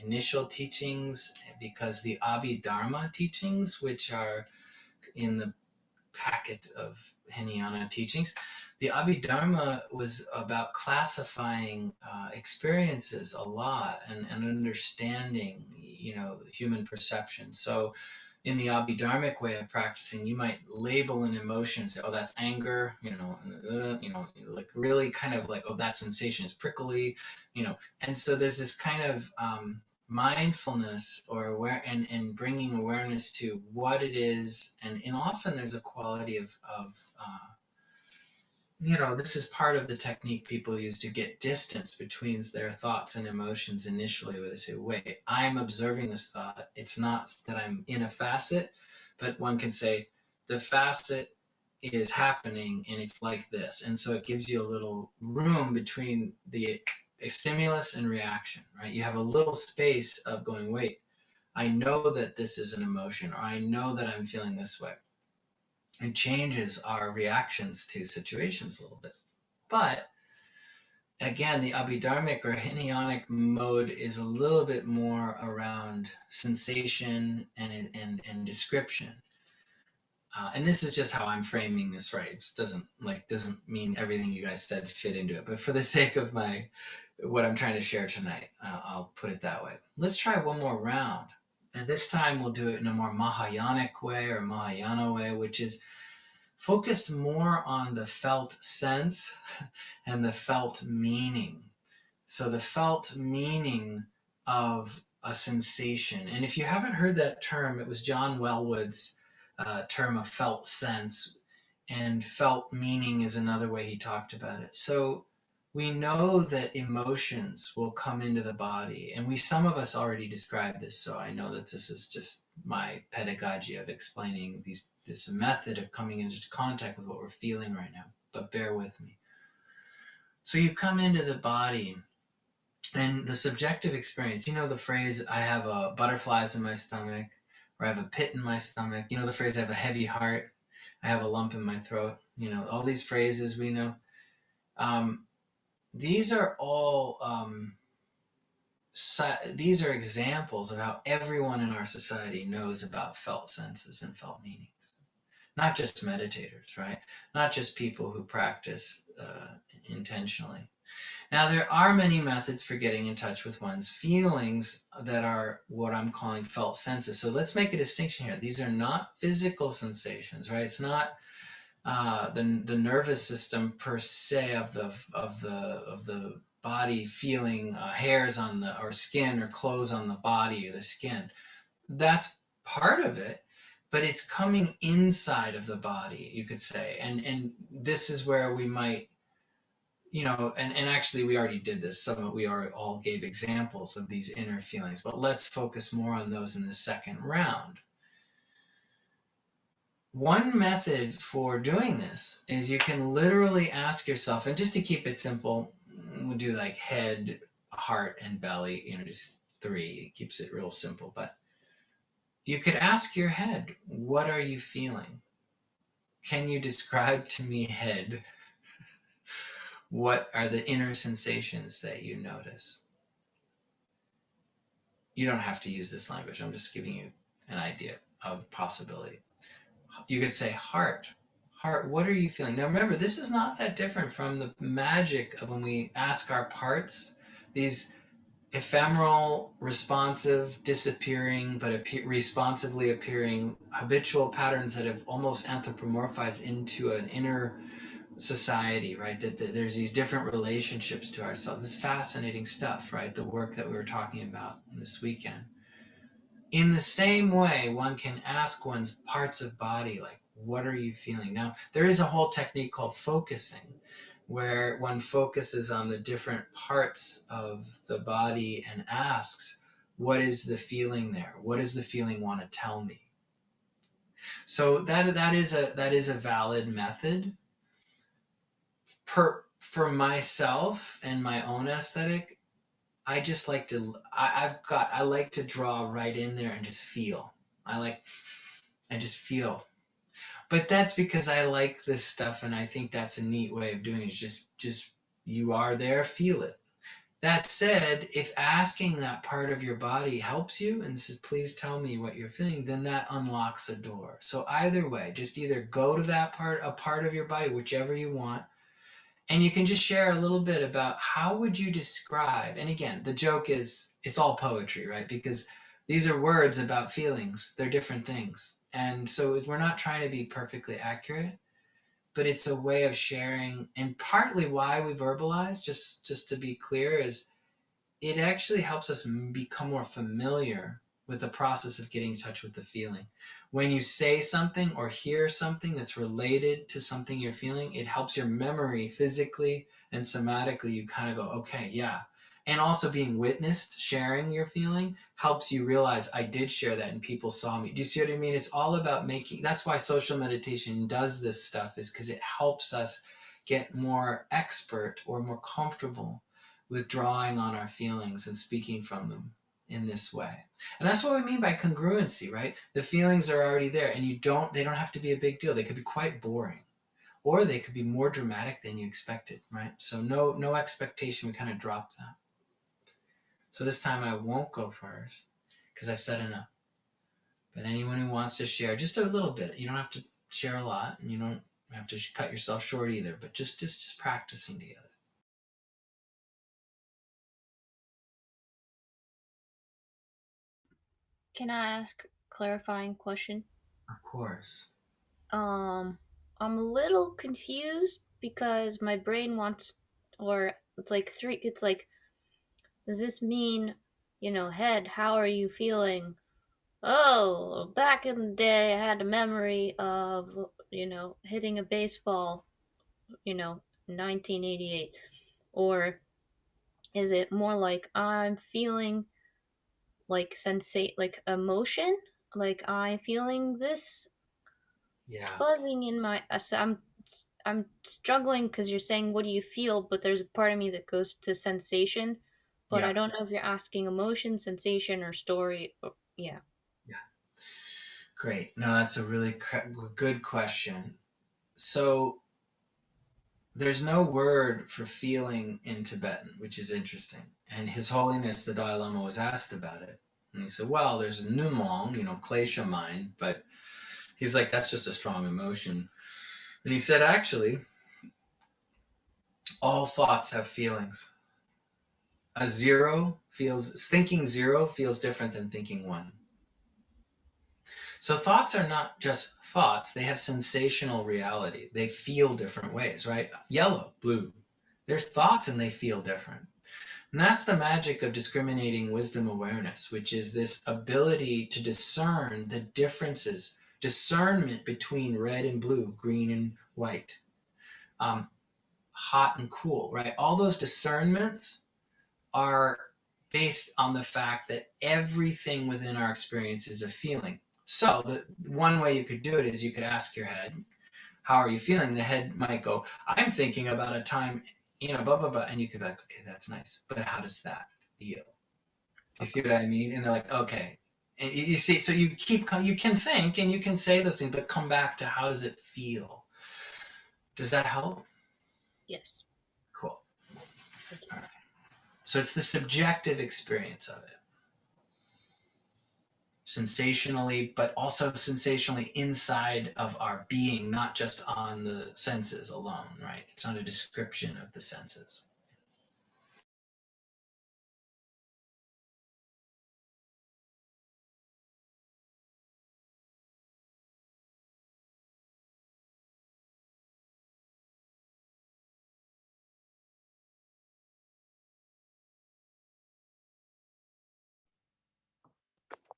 initial teachings, because the Abhidharma teachings, which are in the packet of Hinayana teachings, the Abhidharma was about classifying experiences a lot, and understanding, human perception. So in the Abhidharmic way of practicing, you might label an emotion and say, "Oh, that's anger," like really kind of like, "Oh, that sensation is prickly," And so there's this kind of mindfulness, or aware, and bringing awareness to what it is, and often there's a quality of this is part of the technique people use to get distance between their thoughts and emotions initially, where they say, "Wait, I'm observing this thought. It's not that I'm in a facet," but one can say, the facet is happening and it's like this. And so it gives you a little room between the stimulus and reaction, right? You have a little space of going, wait, I know that this is an emotion, or I know that I'm feeling this way. It changes our reactions to situations a little bit. But again, the abhidharmic or hinionic mode is a little bit more around sensation and description. And this is just how I'm framing this, right? It doesn't mean everything you guys said fit into it, but for the sake of what I'm trying to share tonight, I'll put it that way. Let's try one more round, and this time we'll do it in a more Mahayanic way or Mahayana way, which is focused more on the felt sense and the felt meaning. So the felt meaning of a sensation. And if you haven't heard that term, it was John Wellwood's term of felt sense, and felt meaning is another way he talked about it. So we know that emotions will come into the body, and some of us already described this, so I know that this is just my pedagogy of explaining this method of coming into contact with what we're feeling right now, but bear with me. So you come into the body, and the subjective experience, you know the phrase, I have butterflies in my stomach, or I have a pit in my stomach. You know the phrase, I have a heavy heart, I have a lump in my throat. You know, all these phrases we know. These are all, these are examples of how everyone in our society knows about felt senses and felt meanings. Not just meditators, right? Not just people who practice intentionally. Now, there are many methods for getting in touch with one's feelings that are what I'm calling felt senses. So let's make a distinction here. These are not physical sensations, right? It's not the nervous system per se of the body feeling hairs on or skin or clothes on the body or the skin. That's part of it, but it's coming inside of the body, you could say. And this is where we might, and actually we already did this. We all gave examples of these inner feelings, but let's focus more on those in the second round. One method for doing this is you can literally ask yourself, and just to keep it simple, we'll do like head, heart, and belly, just 3. It keeps it real simple, but you could ask your head, what are you feeling? Can you describe to me, head, what are the inner sensations that you notice? You don't have to use this language. I'm just giving you an idea of possibility. You could say, heart, what are you feeling? Now remember, this is not that different from the magic of when we ask our parts, these ephemeral, responsive, disappearing, but responsively appearing habitual patterns that have almost anthropomorphized into an inner society, right? That there's these different relationships to ourselves. This fascinating stuff, right? The work that we were talking about this weekend. In the same way, one can ask one's parts of body, like, what are you feeling? Now, there is a whole technique called focusing, where one focuses on the different parts of the body and asks, what is the feeling there? What does the feeling want to tell me? So that is a valid method. For myself and my own aesthetic, I just like to, I like to draw right in there and just feel. I just feel. But that's because I like this stuff, and I think that's a neat way of doing it. Just you are there, feel it. That said, if asking that part of your body helps you and says, please tell me what you're feeling, then that unlocks a door. So either way, just either go to a part of your body, whichever you want, and you can just share a little bit about how would you describe, and again, the joke is it's all poetry, right? Because these are words about feelings. They're different things. And so we're not trying to be perfectly accurate, but it's a way of sharing. And partly why we verbalize, just to be clear, is it actually helps us become more familiar with the process of getting in touch with the feeling. When you say something or hear something that's related to something you're feeling, it helps your memory physically and somatically. You kind of go, okay, yeah. And also being witnessed, sharing your feeling, helps you realize I did share that and people saw me. Do you see what I mean? It's all about making, that's why social meditation does this stuff, is because it helps us get more expert or more comfortable with drawing on our feelings and speaking from them in this way. And that's what we mean by congruency, right? The feelings are already there, and they don't have to be a big deal. They could be quite boring, or they could be more dramatic than you expected, right? So no expectation. We kind of drop that. So this time I won't go first because I've said enough. But anyone who wants to share just a little bit, you don't have to share a lot, and you don't have to cut yourself short either, but just practicing together. Can I ask a clarifying question? Of course. I'm a little confused because my brain wants, or it's like, does this mean, head, how are you feeling? Oh, back in the day, I had a memory of, hitting a baseball, 1988. Or is it more like I'm feeling like sensate, like emotion? Like I'm feeling this Yeah. buzzing in my. So I'm struggling because you're saying what do you feel, but there's a part of me that goes to sensation, but Yeah. I don't know if you're asking emotion, sensation, or story. Yeah. Yeah. Great. No, that's a really good question. So there's no word for feeling in Tibetan, which is interesting. And His Holiness the Dalai Lama was asked about it. And he said, well, there's a numong, klesha mind, but he's like, that's just a strong emotion. And he said, actually, all thoughts have feelings. Thinking zero feels different than thinking one. So thoughts are not just thoughts, they have sensational reality. They feel different ways, right? Yellow, blue. They're thoughts and they feel different. And that's the magic of discriminating wisdom awareness, which is this ability to discern the differences, discernment between red and blue, green and white, hot and cool, right? All those discernments are based on the fact that everything within our experience is a feeling. So the one way you could do it is you could ask your head, how are you feeling? The head might go, I'm thinking about a time, blah, blah, blah. And you could be like, okay, that's nice. But how does that feel? Do you see what I mean? And they're like, okay. And you see, so you can think and you can say those things, but come back to how does it feel? Does that help? Yes. Cool. All right. So it's the subjective experience of it. Sensationally, but also sensationally inside of our being, not just on the senses alone, right? It's not a description of the senses.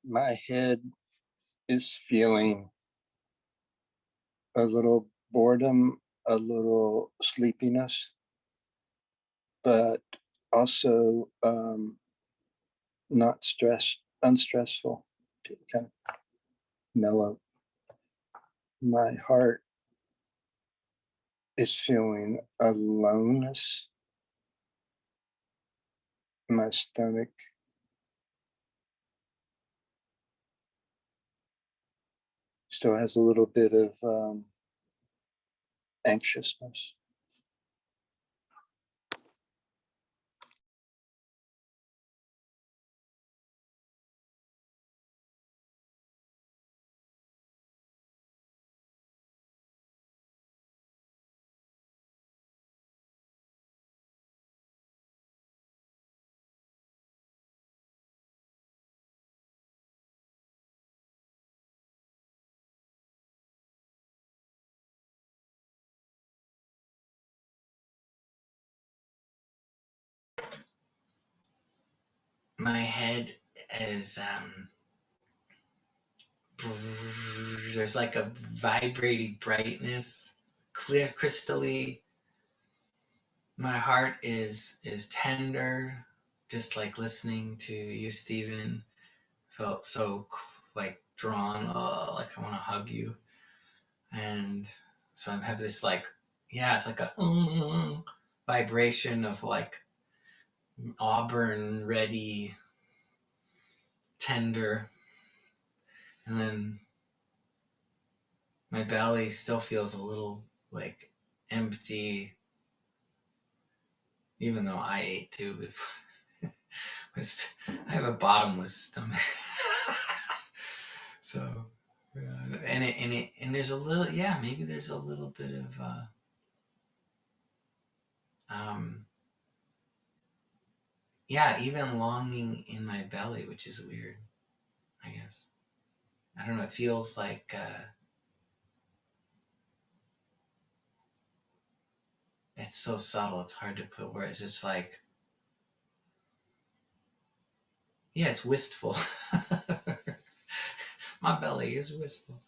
My head is feeling a little boredom, a little sleepiness, but also not unstressful, kind of mellow. My heart is feeling a lowness. My stomach still has a little bit of anxiousness. My head is there's like a vibrating brightness, clear crystally. My heart is tender, just like listening to you, Stephen. Felt so like drawn, like I want to hug you. And so I have this like, yeah, it's like a vibration of like auburn, ready, tender. And then my belly still feels a little like empty, even though I ate too. I have a bottomless stomach. So, yeah, and there's a little, yeah, maybe there's a little bit of um yeah, even longing in my belly, which is weird, I guess. I don't know, it feels like it's so subtle, it's hard to put words. It's like, yeah, it's wistful. My belly is wistful.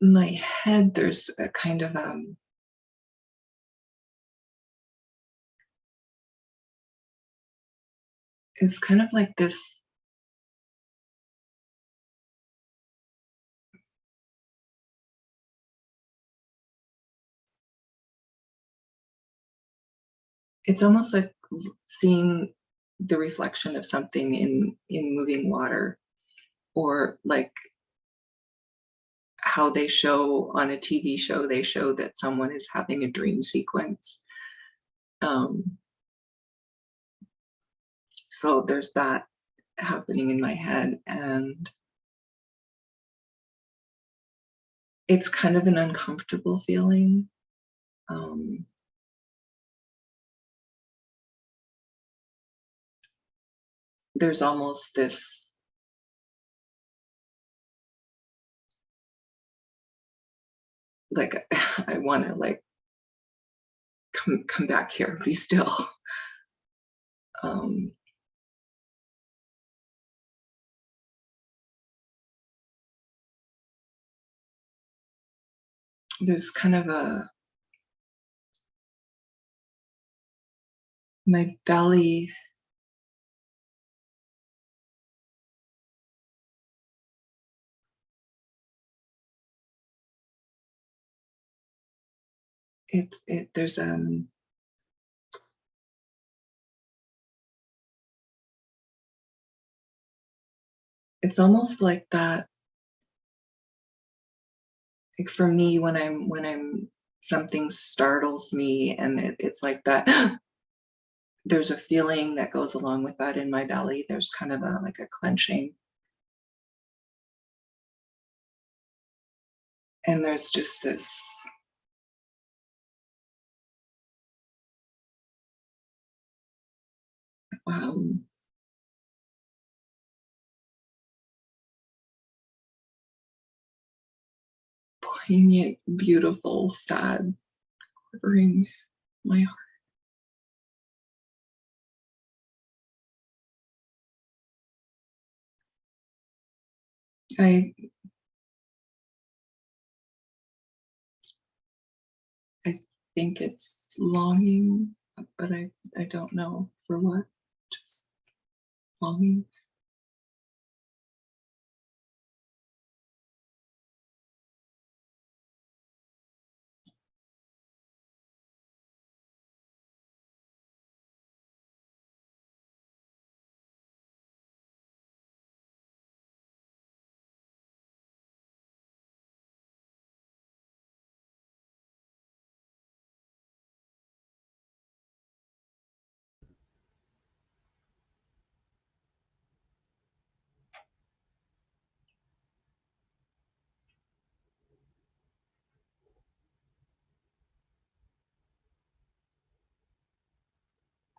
My head, there's a kind of it's kind of like this. It's almost like seeing the reflection of something in moving water, or like how they show on a TV show, they show that someone is having a dream sequence. Um, so there's that happening in my head, and it's kind of an uncomfortable feeling. Um, there's almost this like I want to like come back here, be still. Um, there's kind of a my belly. There's it's almost like that, like for me when I'm something startles me, and it's like that. There's a feeling that goes along with that in my belly. There's kind of a like a clenching, and there's just this um, poignant, beautiful, sad, quivering my heart. I I think it's longing, but I don't know for what. Just longing.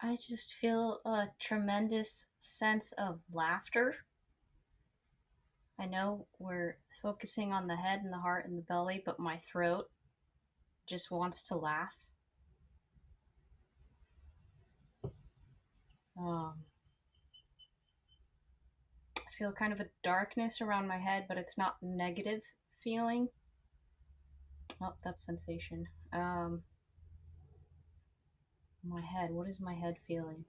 I just feel a tremendous sense of laughter. I know we're focusing on the head and the heart and the belly, but my throat just wants to laugh. I feel kind of a darkness around my head, but it's not negative feeling. Oh, that's sensation. My head. What is my head feeling?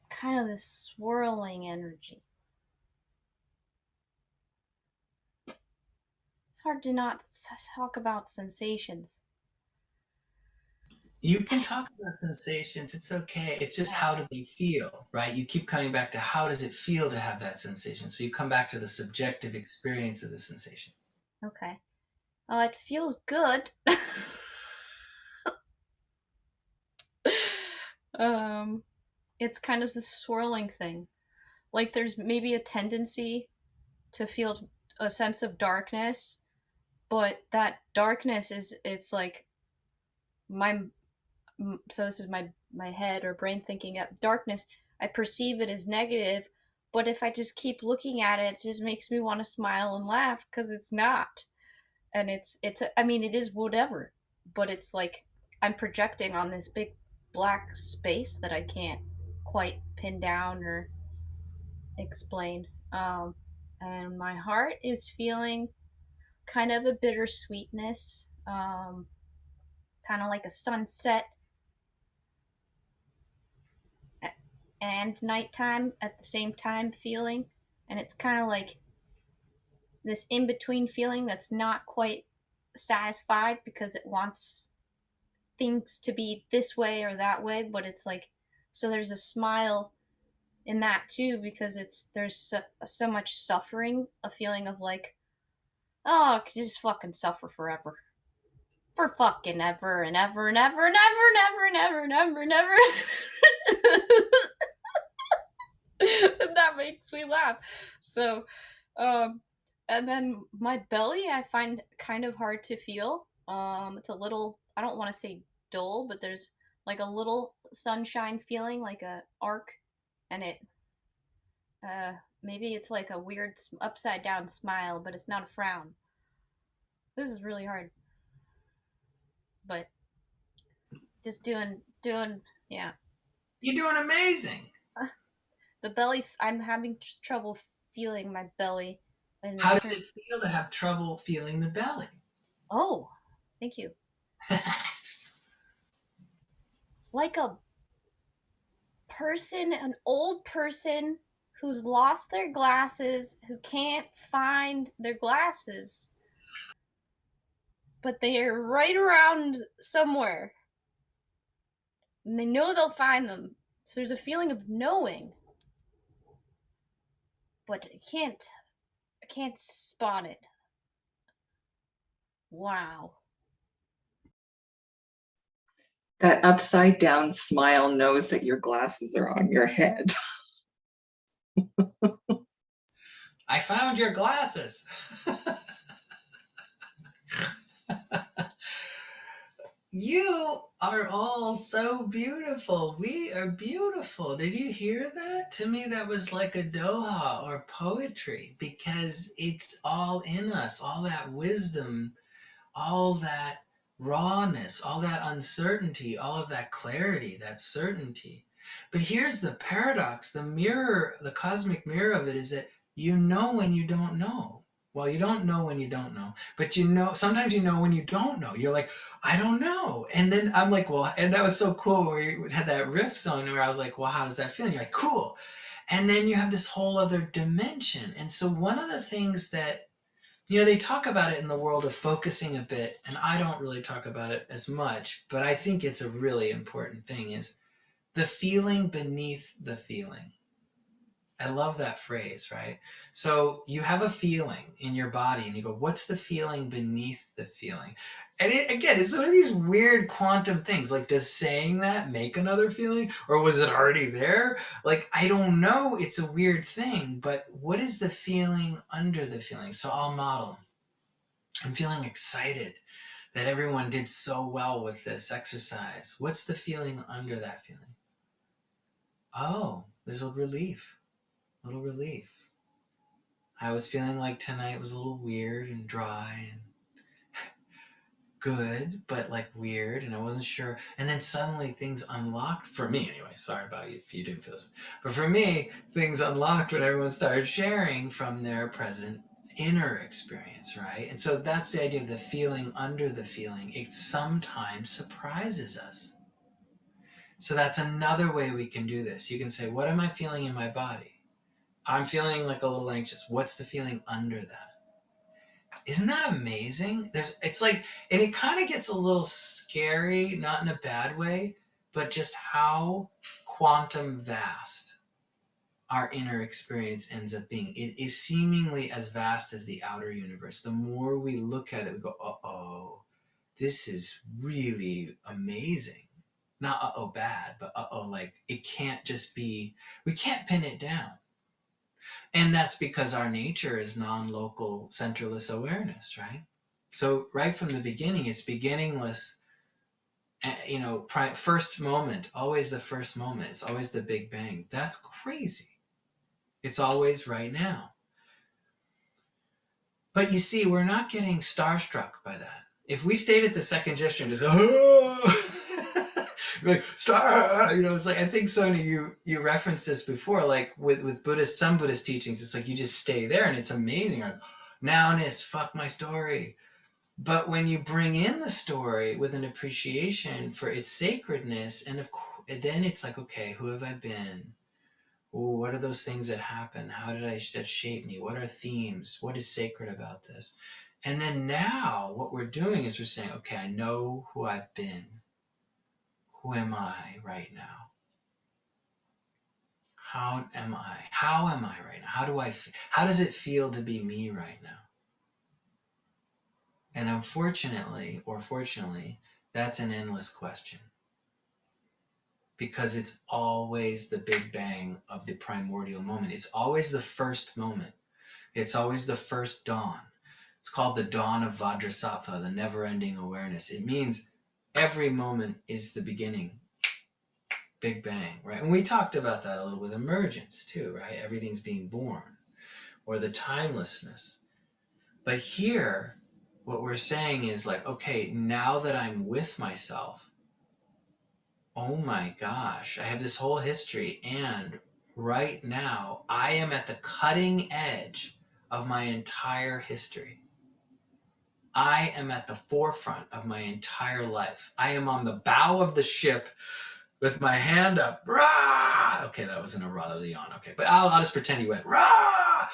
Kind of this swirling energy. It's hard to not talk about sensations. You can talk about sensations. It's okay. It's just how do they feel, right? You keep coming back to how does it feel to have that sensation. So you come back to the subjective experience of the sensation. Okay. It feels good. It's kind of this swirling thing. Like there's maybe a tendency to feel a sense of darkness, but that darkness it's like my so this is my head or brain thinking that darkness, I perceive it as negative, but if I just keep looking at it, it just makes me want to smile and laugh because it's not. And I mean it is whatever, but it's like I'm projecting on this big black space that I can't quite pin down or explain. And my heart is feeling kind of a bittersweetness, kind of like a sunset and nighttime at the same time feeling. And it's kind of like this in between feeling that's not quite satisfied because it wants things to be this way or that way, but it's like, so there's a smile in that too because there's so much suffering, a feeling of like, oh, I could just fucking suffer forever. For fucking ever and ever and ever and ever and ever and ever and ever and ever. And that makes me laugh. So, and then my belly I find kind of hard to feel. It's a little, I don't want to say dull, but there's like a little sunshine feeling, like a arc, and it, maybe it's like a weird upside down smile, but it's not a frown. This is really hard. But just doing, yeah. You're doing amazing. The belly, I'm having trouble feeling my belly. How does it feel to have trouble feeling the belly? Oh, thank you. Like a person, an old person who's lost their glasses, who can't find their glasses, but they are right around somewhere. And they know they'll find them. So there's a feeling of knowing. But I can't spot it. Wow. That upside down smile knows that your glasses are on your head. I found your glasses. You are all so beautiful. We are beautiful. Did you hear that? To me, that was like a doha or poetry because it's all in us, all that wisdom, all that rawness, all that uncertainty, all of that clarity, that certainty. But here's the paradox, the mirror, the cosmic mirror of it is that you know when you don't know. Well, you don't know when you don't know, but you know, sometimes you know when you don't know. You're like, I don't know. And then I'm like, well, and that was so cool where we had that riff song where I was like, well, how does that feel? And you're like, cool. And then you have this whole other dimension. And so one of the things that they talk about it in the world of focusing a bit, and I don't really talk about it as much, but I think it's a really important thing, is the feeling beneath the feeling. I love that phrase, right? So you have a feeling in your body and you go, what's the feeling beneath the feeling? And again, it's one of these weird quantum things. Like, does saying that make another feeling? Or was it already there? Like, I don't know. It's a weird thing. But what is the feeling under the feeling? So I'll model. I'm feeling excited that everyone did so well with this exercise. What's the feeling under that feeling? Oh, there's a relief. a little relief. I was feeling like tonight was a little weird and dry and good, but like weird, and I wasn't sure. And then suddenly things unlocked for me anyway. Sorry about you if you didn't feel this, but for me, things unlocked when everyone started sharing from their present inner experience, right? And so that's the idea of the feeling under the feeling. It sometimes surprises us. So that's another way we can do this. You can say, what am I feeling in my body? I'm feeling like a little anxious. What's the feeling under that? Isn't that amazing? It's like, and it kind of gets a little scary, not in a bad way, but just how quantum vast our inner experience ends up being. It is seemingly as vast as the outer universe. The more we look at it, we go, uh-oh, this is really amazing. Not uh-oh bad, but uh-oh, like it can't just be, we can't pin it down. And that's because our nature is non-local, centerless awareness, right? So right from the beginning, it's beginningless. First moment, always the first moment. It's always the Big Bang. That's crazy. It's always right now. But you see, we're not getting starstruck by that. If we stayed at the second gesture and just go, oh! like star, it's like, I think Sonia, you referenced this before, like with some Buddhist teachings, it's like you just stay there and it's amazing. Like, nowness, fuck my story. But when you bring in the story with an appreciation for its sacredness, and then it's like, okay, who have I been? Ooh, what are those things that happen? How did that shape me? What are themes? What is sacred about this? And then now what we're doing is we're saying, okay, I know who I've been. Who am I right now? How am I? How am I right now? How does it feel to be me right now? And unfortunately, or fortunately, that's an endless question. Because it's always the Big Bang of the primordial moment. It's always the first moment. It's always the first dawn. It's called the dawn of Vajrasattva, the never-ending awareness. It means every moment is the beginning. Big Bang, right? And we talked about that a little with emergence too, right? Everything's being born, or the timelessness. But here, what we're saying is like, okay, now that I'm with myself, oh my gosh, I have this whole history, and right now I am at the cutting edge of my entire history. I am at the forefront of my entire life. I am on the bow of the ship with my hand up. Rah! Okay, that wasn't a rah, that was a yawn. Okay, but I'll just pretend you went rah!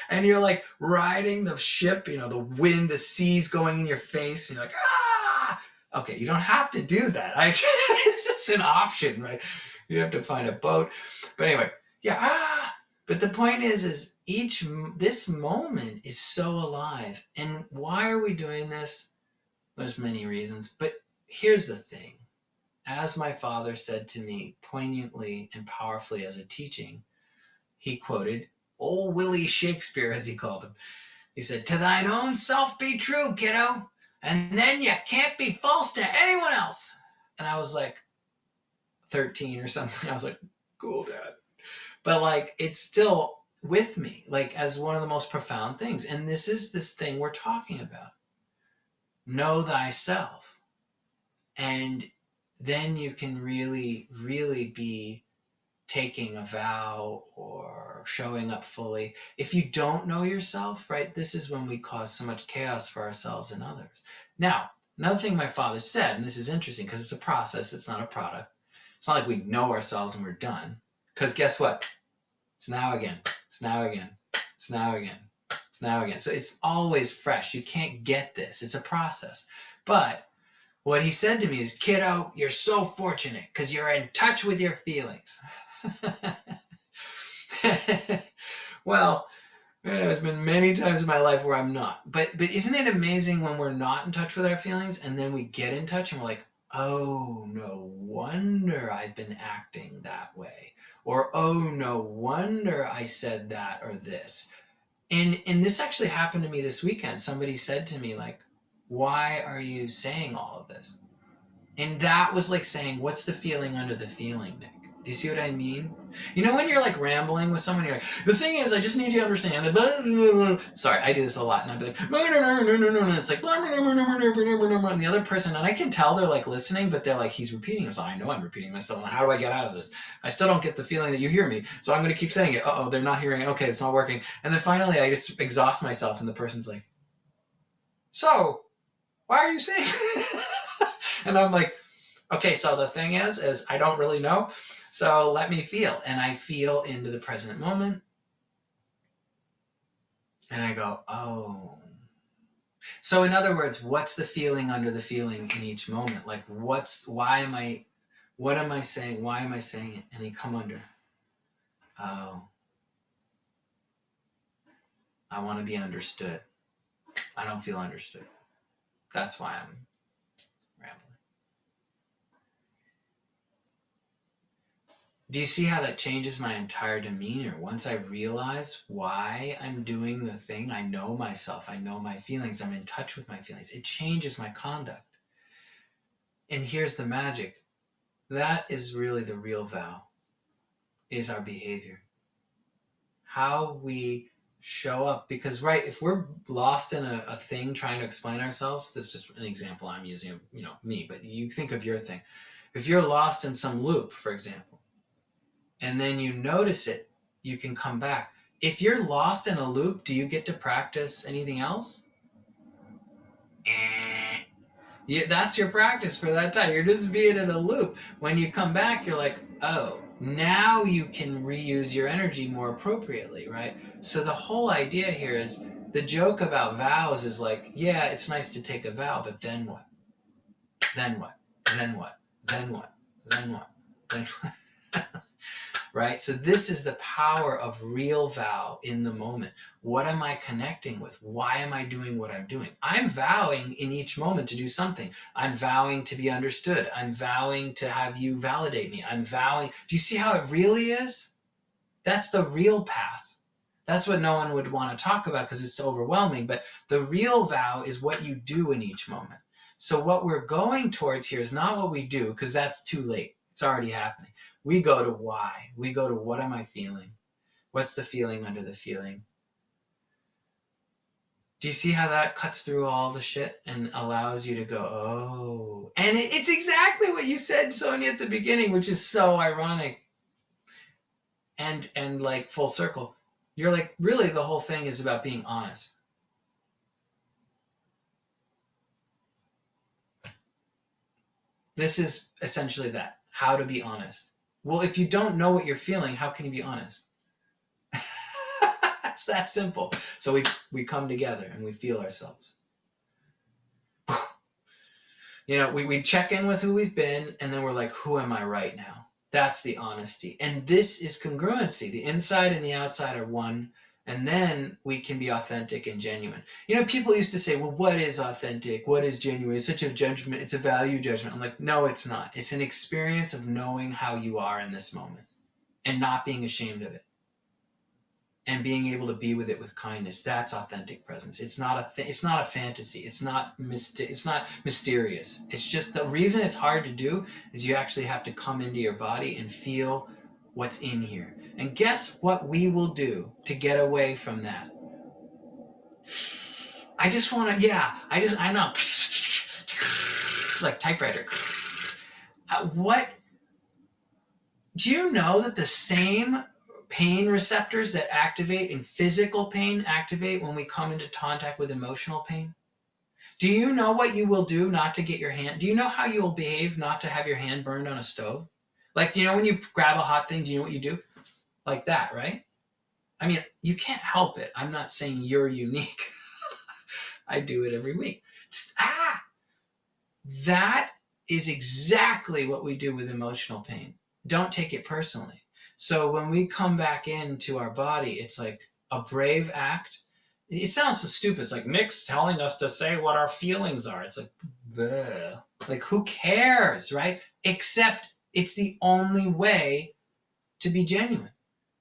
And you're like riding the ship, the wind, the seas going in your face, and you're like, ah! Okay, you don't have to do that. It's just an option, right? You have to find a boat. But anyway, yeah, But the point is this moment is so alive. And why are we doing this? There's many reasons, but here's the thing. As my father said to me poignantly and powerfully as a teaching, he quoted old Willie Shakespeare, as he called him. He said, "To thine own self be true, kiddo, and then you can't be false to anyone else." And I was like 13 or something. I was like, cool, Dad. But like, it's still with me, like as one of the most profound things. And this is this thing we're talking about. Know thyself. And then you can really, really be taking a vow or showing up fully. If you don't know yourself, right, this is when we cause so much chaos for ourselves and others. Now, another thing my father said, and this is interesting because it's a process, it's not a product. It's not like we know ourselves and we're done. Because guess what? It's now again. It's now again. It's now again. It's now again. So it's always fresh. You can't get this. It's a process. But what he said to me is, kiddo, you're so fortunate because you're in touch with your feelings. Well, there's been many times in my life where I'm not. But isn't it amazing when we're not in touch with our feelings and then we get in touch and we're like, oh, no wonder I've been acting that way. Or, oh, no wonder I said that or this. And this actually happened to me this weekend. Somebody said to me, like, why are you saying all of this? And that was like saying, what's the feeling under the feeling, Nick? Do you see what I mean? You know when you're like rambling with someone, you're like, the thing is, I just need you to understand that. Sorry, I do this a lot, and I'd be like, and it's like, and the other person, and I can tell they're like listening, but they're like, he's repeating himself. I know I'm repeating myself. How do I get out of this? I still don't get the feeling that you hear me, so I'm going to keep saying it. Uh-oh, they're not hearing it. Okay, it's not working. And then finally, I just exhaust myself, and the person's like, so, why are you saying? And I'm like, okay, so the thing is I don't really know. So let me feel. And I feel into the present moment. And I go, oh. So in other words, what's the feeling under the feeling in each moment? Like what am I saying? Why am I saying it? And you come under, oh, I want to be understood. I don't feel understood. That's why I'm rambling. Do you see how that changes my entire demeanor? Once I realize why I'm doing the thing, I know myself, I know my feelings, I'm in touch with my feelings. It changes my conduct. And here's the magic. That is really the real vow, is our behavior. How we show up. Because, right, if we're lost in a thing trying to explain ourselves, this is just an example I'm using, me, but you think of your thing. If you're lost in some loop, for example, and then you notice it, you can come back. If you're lost in a loop, do you get to practice anything else? Yeah, that's your practice for that time. You're just being in a loop. When you come back, you're like, oh, now you can reuse your energy more appropriately, right? So the whole idea here is the joke about vows is like, yeah, it's nice to take a vow, but then what? Then what? Then what? Then what? Then what? Then what? Right? So this is the power of real vow in the moment. What am I connecting with? Why am I doing what I'm doing? I'm vowing in each moment to do something. I'm vowing to be understood. I'm vowing to have you validate me. I'm vowing. Do you see how it really is? That's the real path. That's what no one would want to talk about because it's so overwhelming. But the real vow is what you do in each moment. So what we're going towards here is not what we do, because that's too late. It's already happening. We go to why. We go to what am I feeling? What's the feeling under the feeling? Do you see how that cuts through all the shit and allows you to go, oh. And it's exactly what you said, Sonia, at the beginning, which is so ironic. And like full circle. You're like, really the whole thing is about being honest. This is essentially that. How to be honest. Well, if you don't know what you're feeling, how can you be honest? It's that simple. So we come together and we feel ourselves. We check in with who we've been, and then we're like, who am I right now? That's the honesty. And this is congruency. The inside and the outside are one, and then we can be authentic and genuine. People used to say, well, what is authentic? What is genuine? It's such a judgment. It's a value judgment. I'm like, no, it's not. It's an experience of knowing how you are in this moment and not being ashamed of it. And being able to be with it with kindness. That's authentic presence. It's not a fantasy. It's not mysterious. It's just the reason it's hard to do is you actually have to come into your body and feel what's in here. And guess what we will do to get away from that? I know. Like typewriter. Do you know that the same pain receptors that activate in physical pain activate when we come into contact with emotional pain? Do you know what you will do not to get your hand? Do you know how you will behave not to have your hand burned on a stove? Like, when you grab a hot thing, do you know what you do? Like that, right? I mean, you can't help it. I'm not saying you're unique. I do it every week. That is exactly what we do with emotional pain. Don't take it personally. So when we come back into our body, it's like a brave act. It sounds so stupid. It's like Nick's telling us to say what our feelings are. It's like, bleh. Like, who cares, right? Except it's the only way to be genuine.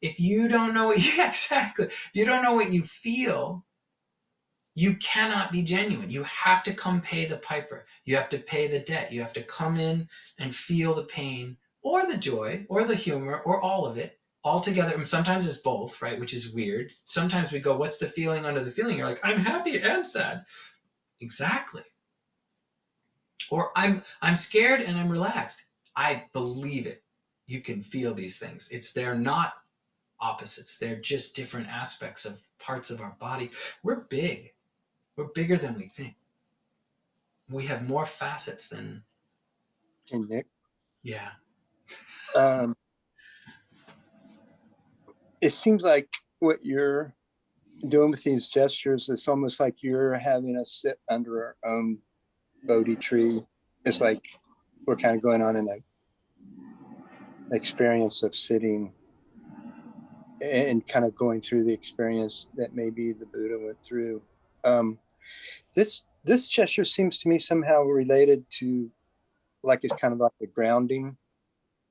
If you don't know exactly. If you don't know what you feel, you cannot be genuine. You have to come pay the piper. You have to pay the debt. You have to come in and feel the pain or the joy, or the humor, or all of it, all together. And sometimes it's both, right? Which is weird. Sometimes we go, what's the feeling under the feeling? You're like, I'm happy and sad. Exactly. Or I'm scared and I'm relaxed. I believe it. You can feel these things. They're not opposites. They're just different aspects of parts of our body. We're big. We're bigger than we think. We have more facets than, And Nick, yeah. um, it seems like what you're doing with these gestures, it's almost like you're having us sit under our own Bodhi tree. It's Yes. like we're kind of going on an experience of sitting and kind of going through the experience that maybe the Buddha went through. Um, this gesture seems to me somehow related to, like, it's kind of like a grounding.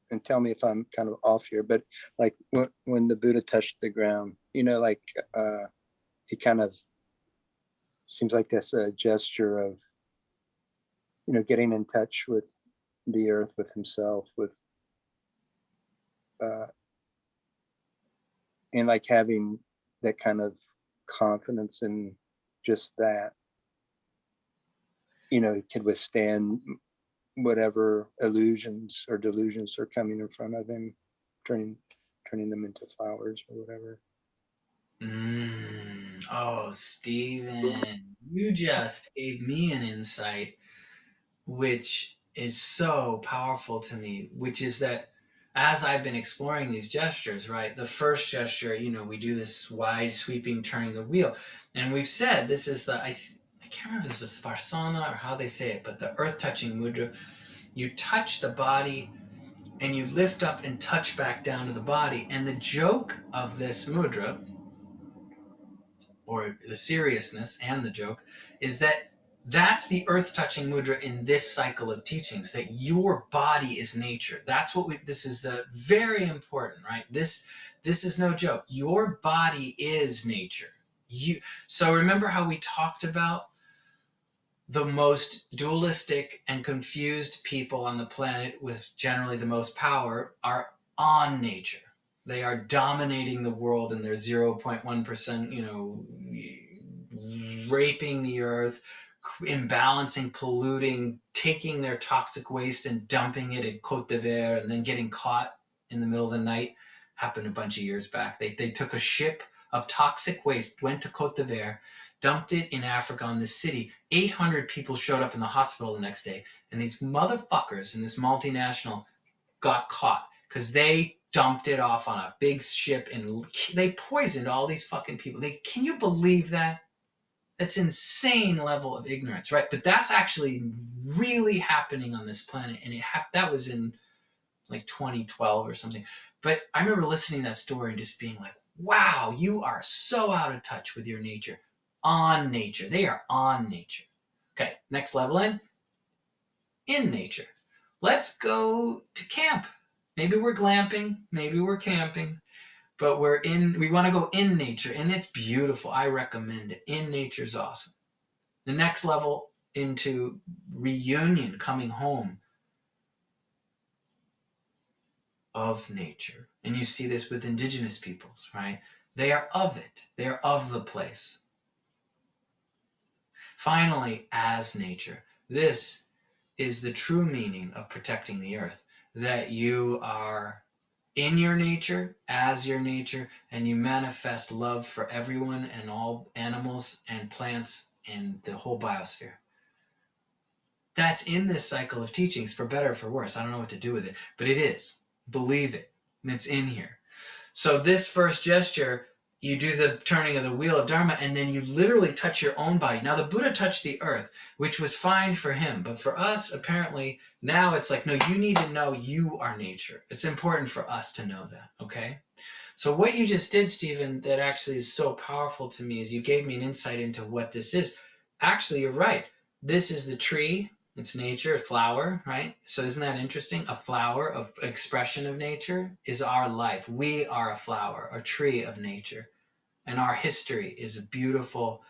And tell me if I'm kind of off here, but like when the Buddha touched the ground, like he kind of seems like that's a gesture of, getting in touch with the earth, with himself, with uh, and like having that kind of confidence in just that, he could withstand whatever illusions or delusions are coming in front of him, turning them into flowers or whatever. Oh, Stephen, you just gave me an insight which is so powerful to me, which is that as I've been exploring these gestures, right? The first gesture, we do this wide sweeping turning the wheel. And we've said this is I can't remember if it's the Sparsana or how they say it, but the earth touching mudra. You touch the body and you lift up and touch back down to the body. And the joke of this mudra, or the seriousness and the joke, is that that's the earth-touching mudra in this cycle of teachings, that your body is nature. That's what this is the very important, right? This is no joke. Your body is nature. So remember how we talked about the most dualistic and confused people on the planet with generally the most power are on nature. They are dominating the world in their 0.1%, raping the earth, imbalancing, polluting, taking their toxic waste and dumping it in Côte d'Ivoire and then getting caught in the middle of the night. Happened a bunch of years back. They took a ship of toxic waste, went to Côte d'Ivoire, dumped it in Africa on this city. 800 people showed up in the hospital the next day. And these motherfuckers in this multinational got caught because they dumped it off on a big ship and they poisoned all these fucking people. Can you believe that? That's insane level of ignorance, right? But that's actually really happening on this planet. And that was in like 2012 or something. But I remember listening to that story and just being like, wow, you are so out of touch with your nature. On nature. They are on nature. Okay, next level in nature. Let's go to camp. Maybe we're glamping, maybe we're camping, but we want to go in nature, and it's beautiful. I recommend it. In nature's awesome. The next level into reunion, coming home of nature. And you see this with indigenous peoples, right? They are of it. They are of the place. Finally, as nature. This is the true meaning of protecting the earth, that you are in your nature, as your nature, and you manifest love for everyone and all animals and plants and the whole biosphere. That's in this cycle of teachings, for better or for worse. I don't know what to do with it, but it is. Believe it, and it's in here. So this first gesture, you do the turning of the wheel of Dharma, and then you literally touch your own body. Now, the Buddha touched the earth, which was fine for him. But for us, apparently, now it's like, no, you need to know you are nature. It's important for us to know that, okay? So what you just did, Stephen, that actually is so powerful to me is you gave me an insight into what this is. Actually, you're right. This is the tree. It's nature, a flower, right? So isn't that interesting? A flower of expression of nature is our life. We are a flower, a tree of nature. And our history is a beautiful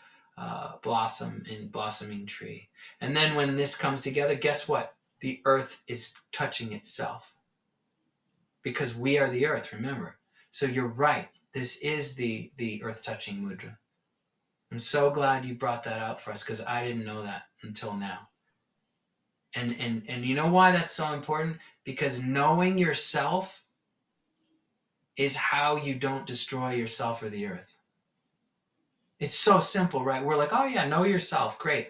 blossoming tree. And then when this comes together, guess what? The earth is touching itself. because we are the earth, remember. So you're right. This is the earth touching mudra. I'm so glad you brought that out for us, because I didn't know that until now. And you know why that's so important? Because knowing yourself is how you don't destroy yourself or the earth. It's so simple, right? We're like, oh yeah, know yourself, great.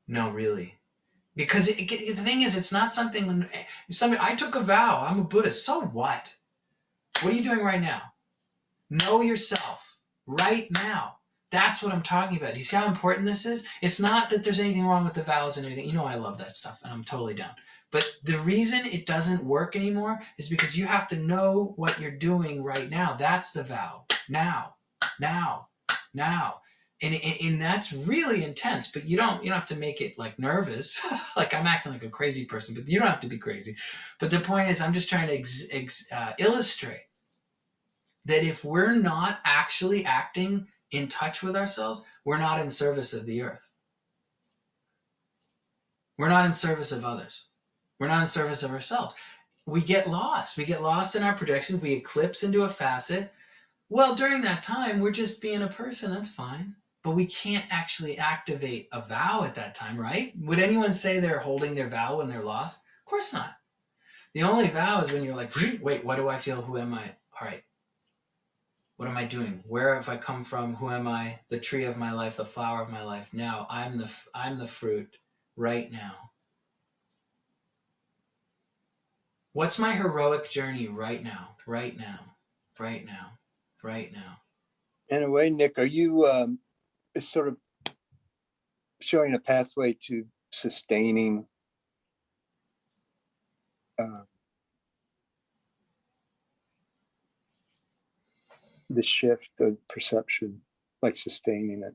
No, really. Because the thing is, it's not something, I took a vow, I'm a Buddhist, so what? What are you doing right now? Know yourself right now. That's what I'm talking about. Do you see how important this is? It's not that there's anything wrong with the vows and everything. You know I love that stuff, and I'm totally down. But the reason it doesn't work anymore is because you have to know what you're doing right now. That's the vow. Now, now, now. And that's really intense, but you don't have to make it like nervous. Like I'm acting like a crazy person, but you don't have to be crazy. But the point is, I'm just trying to illustrate that if we're not actually acting in touch with ourselves, we're not in service of the earth. We're not in service of others. We're not in service of ourselves. We get lost. We get lost in our projections. We eclipse into a facet. Well, during that time, we're just being a person. That's fine. But we can't actually activate a vow at that time, right? Would anyone say they're holding their vow when they're lost? Of course not. The only vow is when you're like, wait, what do I feel? Who am I? All right. What am I doing? Where have I come from? Who am I? The tree of my life, the flower of my life. Now I'm the fruit right now. What's my heroic journey right now? Right now. Right now. Right now. In a way, Nick, are you sort of showing a pathway to sustaining the shift of perception, like sustaining it?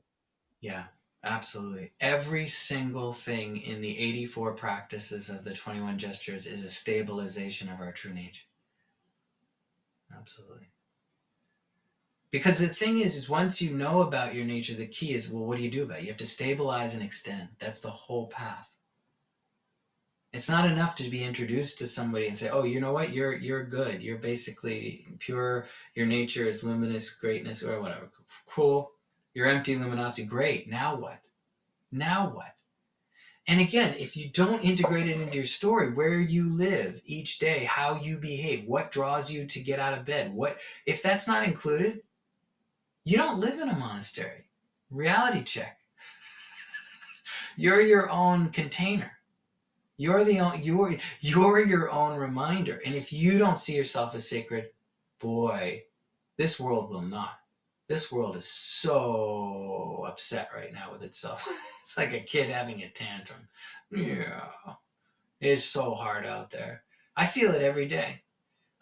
Yeah, absolutely. Every single thing in the 84 practices of the 21 gestures is a stabilization of our true nature. Absolutely. Because the thing is once you know about your nature, the key is, well, what do you do about it? You have to stabilize and extend. That's the whole path. It's not enough to be introduced to somebody and say, oh, you know what? You're good. You're basically pure. Your nature is luminous greatness or whatever. Cool. You're empty luminosity. Great. Now what? Now what? And again, if you don't integrate it into your story, where you live each day, how you behave, what draws you to get out of bed, if that's not included, you don't live in a monastery. Reality check. You're your own container. You're your own reminder. And if you don't see yourself as sacred, boy, this world will not. This world is so upset right now with itself. It's like a kid having a tantrum. Yeah. It's so hard out there. I feel it every day.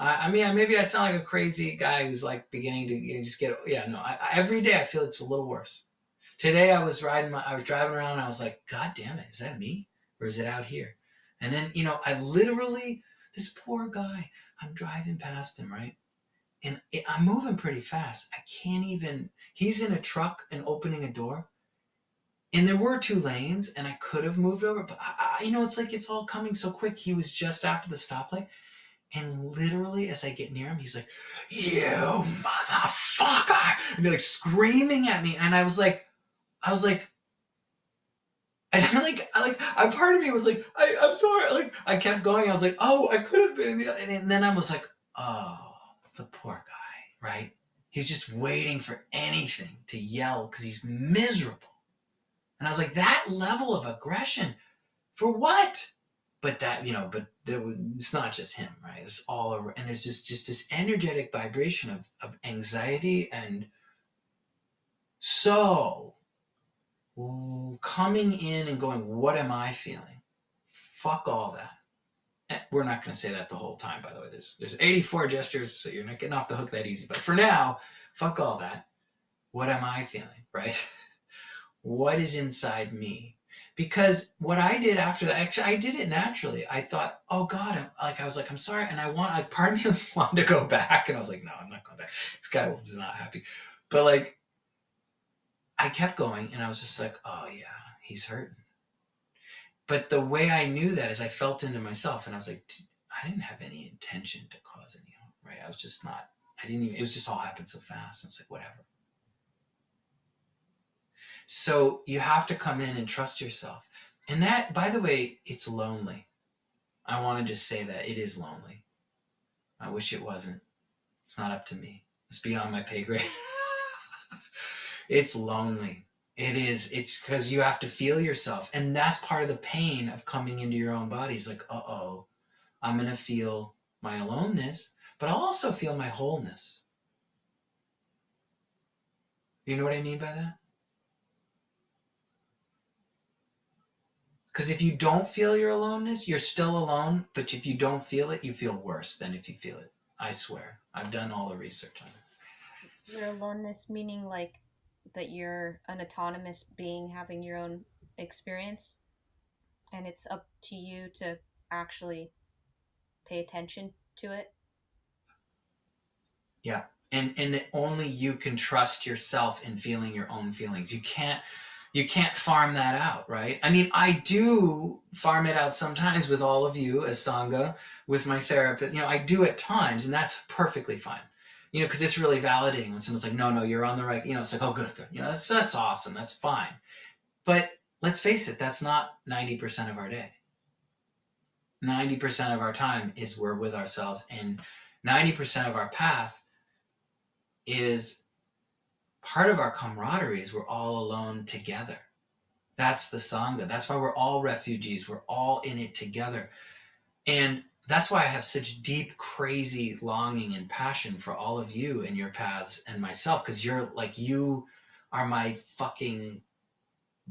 I mean, maybe I sound like a crazy guy who's like beginning to just get, every day I feel it's a little worse. Today I was driving around and I was like, God damn it, is that me? Or is it out here? And then, I literally, this poor guy, I'm driving past him, right? And I'm moving pretty fast. I can't even, he's in a truck and opening a door. And there were 2 lanes and I could have moved over, but it's like, it's all coming so quick. He was just after the stoplight. And literally, as I get near him, he's like, you motherfucker. And they're like screaming at me. And I was like, and part of me was like, I'm sorry. Like, I kept going. I was like, oh, I could have been in the, and then I was like, oh, the poor guy, right? He's just waiting for anything to yell because he's miserable. And I was like, that level of aggression, for what? But that, it's not just him, right? It's all over. And there's just this energetic vibration of anxiety and so coming in and going, what am I feeling? Fuck all that. We're not going to say that the whole time, by the way. There's 84 gestures, so you're not getting off the hook that easy. But for now, fuck all that. What am I feeling, right? What is inside me? Because what I did after that, actually, I did it naturally. I thought, oh God, I was like, I'm sorry. And part of me wanted to go back. And I was like, no, I'm not going back. This guy was not happy. But I kept going and I was just like, oh yeah, he's hurting. But the way I knew that is I felt into myself and I was like, I didn't have any intention to cause any harm. right? I was just not, I didn't even, it was just all happened so fast. I was like, whatever. So you have to come in and trust yourself. And that, by the way, it's lonely. I want to just say that it is lonely. I wish it wasn't. It's not up to me. It's beyond my pay grade. It's lonely. It is. It's because you have to feel yourself. And that's part of the pain of coming into your own body. It's like, uh-oh, I'm going to feel my aloneness, but I'll also feel my wholeness. You know what I mean by that? Because if you don't feel your aloneness, you're still alone. But if you don't feel it, you feel worse than if you feel it. I swear. I've done all the research on it. Your aloneness meaning like that you're an autonomous being having your own experience, and it's up to you to actually pay attention to it. Yeah. And that only you can trust yourself in feeling your own feelings. You can't farm that out, right? I mean, I do farm it out sometimes with all of you as Sangha, with my therapist. I do at times, and that's perfectly fine. Because it's really validating when someone's like, no, you're on the right, it's like, oh, good. That's awesome. That's fine. But let's face it, that's not 90% of our day. 90% of our time is we're with ourselves, and 90% of our path is part of our camaraderie is we're all alone together. That's the Sangha. That's why we're all refugees. We're all in it together. And that's why I have such deep, crazy longing and passion for all of you and your paths and myself, because you are my fucking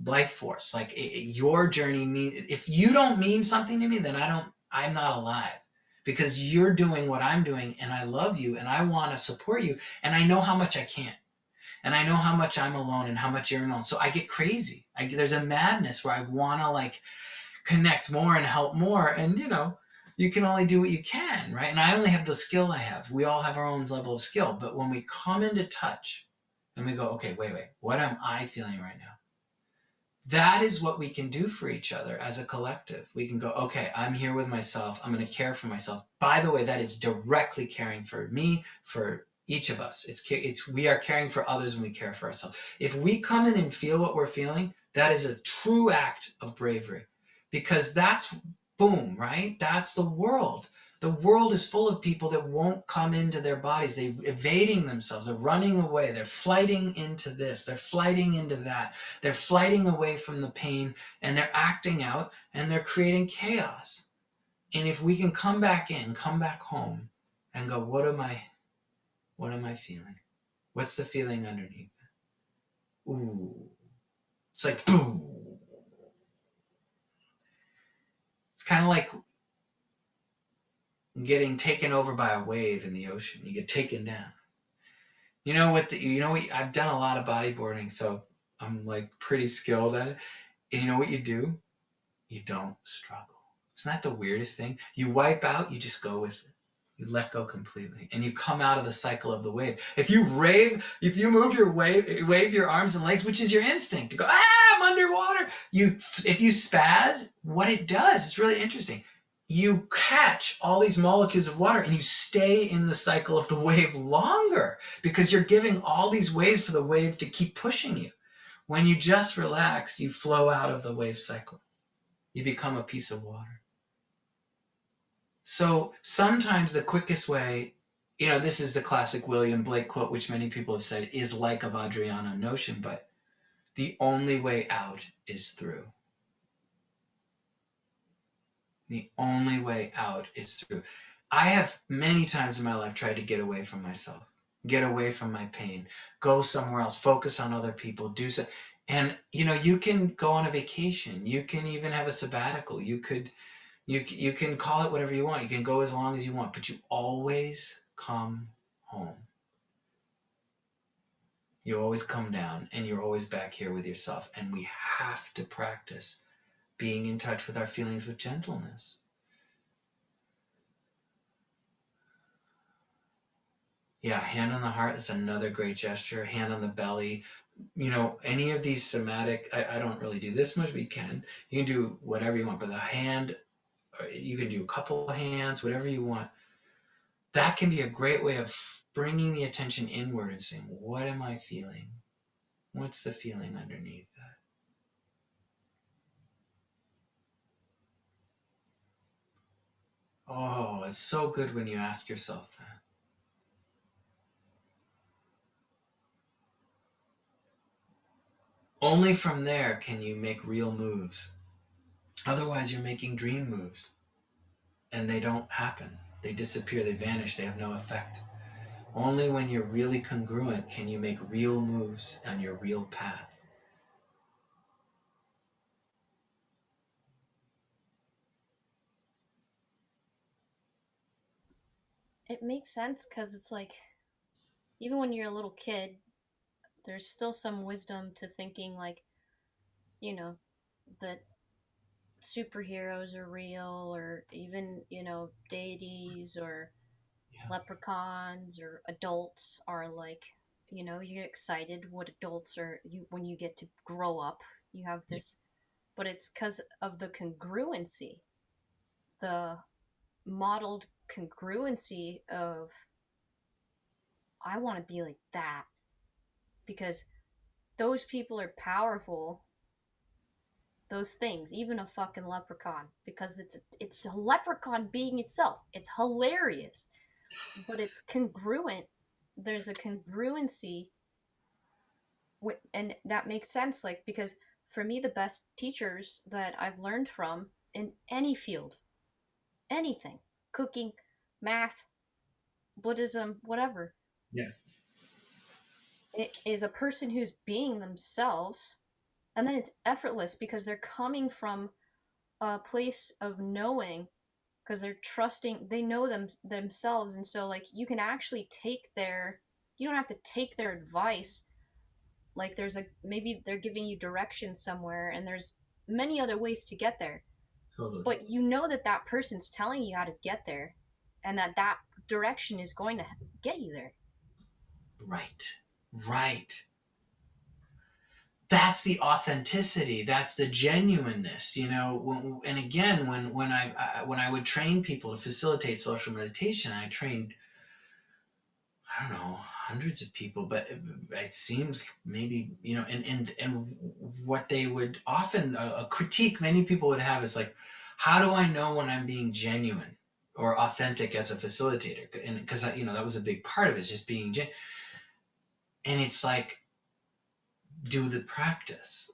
life force. Like your journey if you don't mean something to me, then I'm not alive, because you're doing what I'm doing, and I love you, and I want to support you, and I know how much I can't. And I know how much I'm alone and how much you're alone. So I get crazy. There's a madness where I want to connect more and help more. And you can only do what you can, right? And I only have the skill I have. We all have our own level of skill. But when we come into touch and we go, okay, wait, what am I feeling right now? That is what we can do for each other as a collective. We can go, okay, I'm here with myself. I'm going to care for myself. By the way, that is directly caring for me, for each of us. We are caring for others when we care for ourselves. If we come in and feel what we're feeling, that is a true act of bravery, because that's boom, right? That's the world. The world is full of people that won't come into their bodies. They're evading themselves. They're running away. They're flighting into this. They're flighting into that. They're flighting away from the pain, and they're acting out, and they're creating chaos. And if we can come back home and go, what am I feeling? What's the feeling underneath it? Ooh. It's like, boom. It's kind of like getting taken over by a wave in the ocean. You get taken down. I've done a lot of bodyboarding, so I'm pretty skilled at it. And you know what you do? You don't struggle. Isn't that the weirdest thing? You wipe out, you just go with it. You let go completely, and you come out of the cycle of the wave. If you move your wave your arms and legs, which is your instinct to go, I'm underwater. If you spaz, what it does, it's really interesting. You catch all these molecules of water and you stay in the cycle of the wave longer, because you're giving all these waves for the wave to keep pushing you. When you just relax, you flow out of the wave cycle. You become a piece of water. So sometimes the quickest way, this is the classic William Blake quote, which many people have said is like a Vajrayana notion, but the only way out is through. The only way out is through. I have many times in my life tried to get away from myself, get away from my pain, go somewhere else, focus on other people, do so. And, you can go on a vacation. You can even have a sabbatical. You can call it whatever you want. You can go as long as you want, but you always come home. You always come down, and you're always back here with yourself. And we have to practice being in touch with our feelings with gentleness. Yeah, hand on the heart, that's another great gesture. Hand on the belly. Any of these somatic, I don't really do this much, but you can. You can do whatever you want, but the hand, you can do a couple of hands, whatever you want. that can be a great way of bringing the attention inward and saying, what am I feeling? What's the feeling underneath that? Oh, it's so good when you ask yourself that. Only from there can you make real moves. Otherwise, you're making dream moves and they don't happen. They disappear, they vanish, they have no effect. Only when you're really congruent can you make real moves on your real path. It makes sense because it's like, even when you're a little kid, there's still some wisdom to thinking, like, you know, that superheroes are real, or even, deities or Yeah. leprechauns or adults are like, you get excited what adults are, when you get to grow up, you have Yeah. this, but it's because of the congruency, the modeled congruency of, I want to be like that, because those people are powerful, those things, even a fucking leprechaun, because it's a leprechaun being itself. It's hilarious, but it's congruent. There's a congruency, and that makes sense. Like, because for me, the best teachers that I've learned from in any field, anything, cooking, math, Buddhism, whatever, Yeah. it is a person who's being themselves, and then it's effortless because they're coming from a place of knowing, because they're trusting, they know themselves, and so, like, you can actually take their, you don't have to take their advice. Like, maybe they're giving you direction somewhere, and there's many other ways to get there, Totally. but you know that that person's telling you how to get there, and that direction is going to get you there. Right. Right. That's the authenticity. That's the genuineness. And again, when I would train people to facilitate social meditation, I trained, I don't know, hundreds of people, but it seems maybe, and what they would often, a critique many people would have is like, how do I know when I'm being genuine or authentic as a facilitator? And because that was a big part of it, is just being genuine. And it's like, do the practice.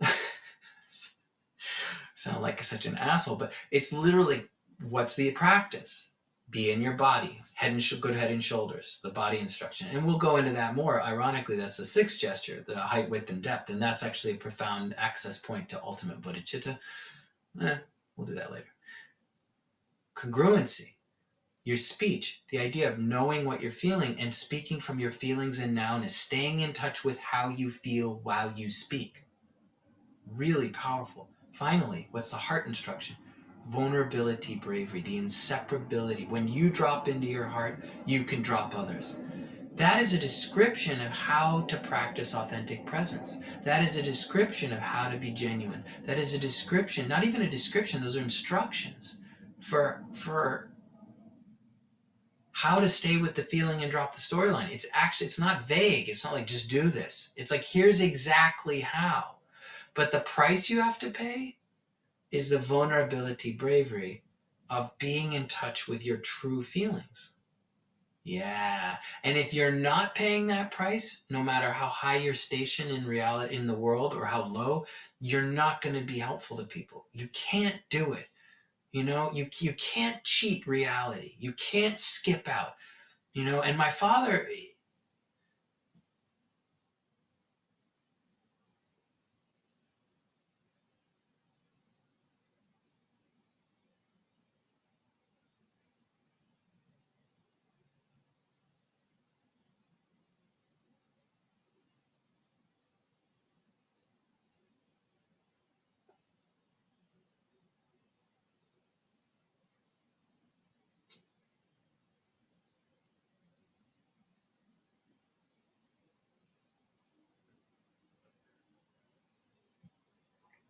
Sound like such an asshole, but it's literally, what's the practice? Be in your body, good head and shoulders, the body instruction. And we'll go into that more. Ironically, that's the sixth gesture, the height, width, and depth. And that's actually a profound access point to ultimate bodhicitta. We'll do that later. Congruency, your speech, the idea of knowing what you're feeling and speaking from your feelings and noun is staying in touch with how you feel while you speak. Really powerful. Finally, what's the heart instruction? Vulnerability, bravery, the inseparability. When you drop into your heart, you can drop others. That is a description of how to practice authentic presence. That is a description of how to be genuine. That is a description, not even a description, those are instructions for how to stay with the feeling and drop the storyline. It's not vague. It's not like, just do this. It's like, here's exactly how. But the price you have to pay is the vulnerability, bravery of being in touch with your true feelings. Yeah. And if you're not paying that price, no matter how high your station in reality in the world or how low, you're not going to be helpful to people. You can't do it. You can't cheat reality. You can't skip out. And my father,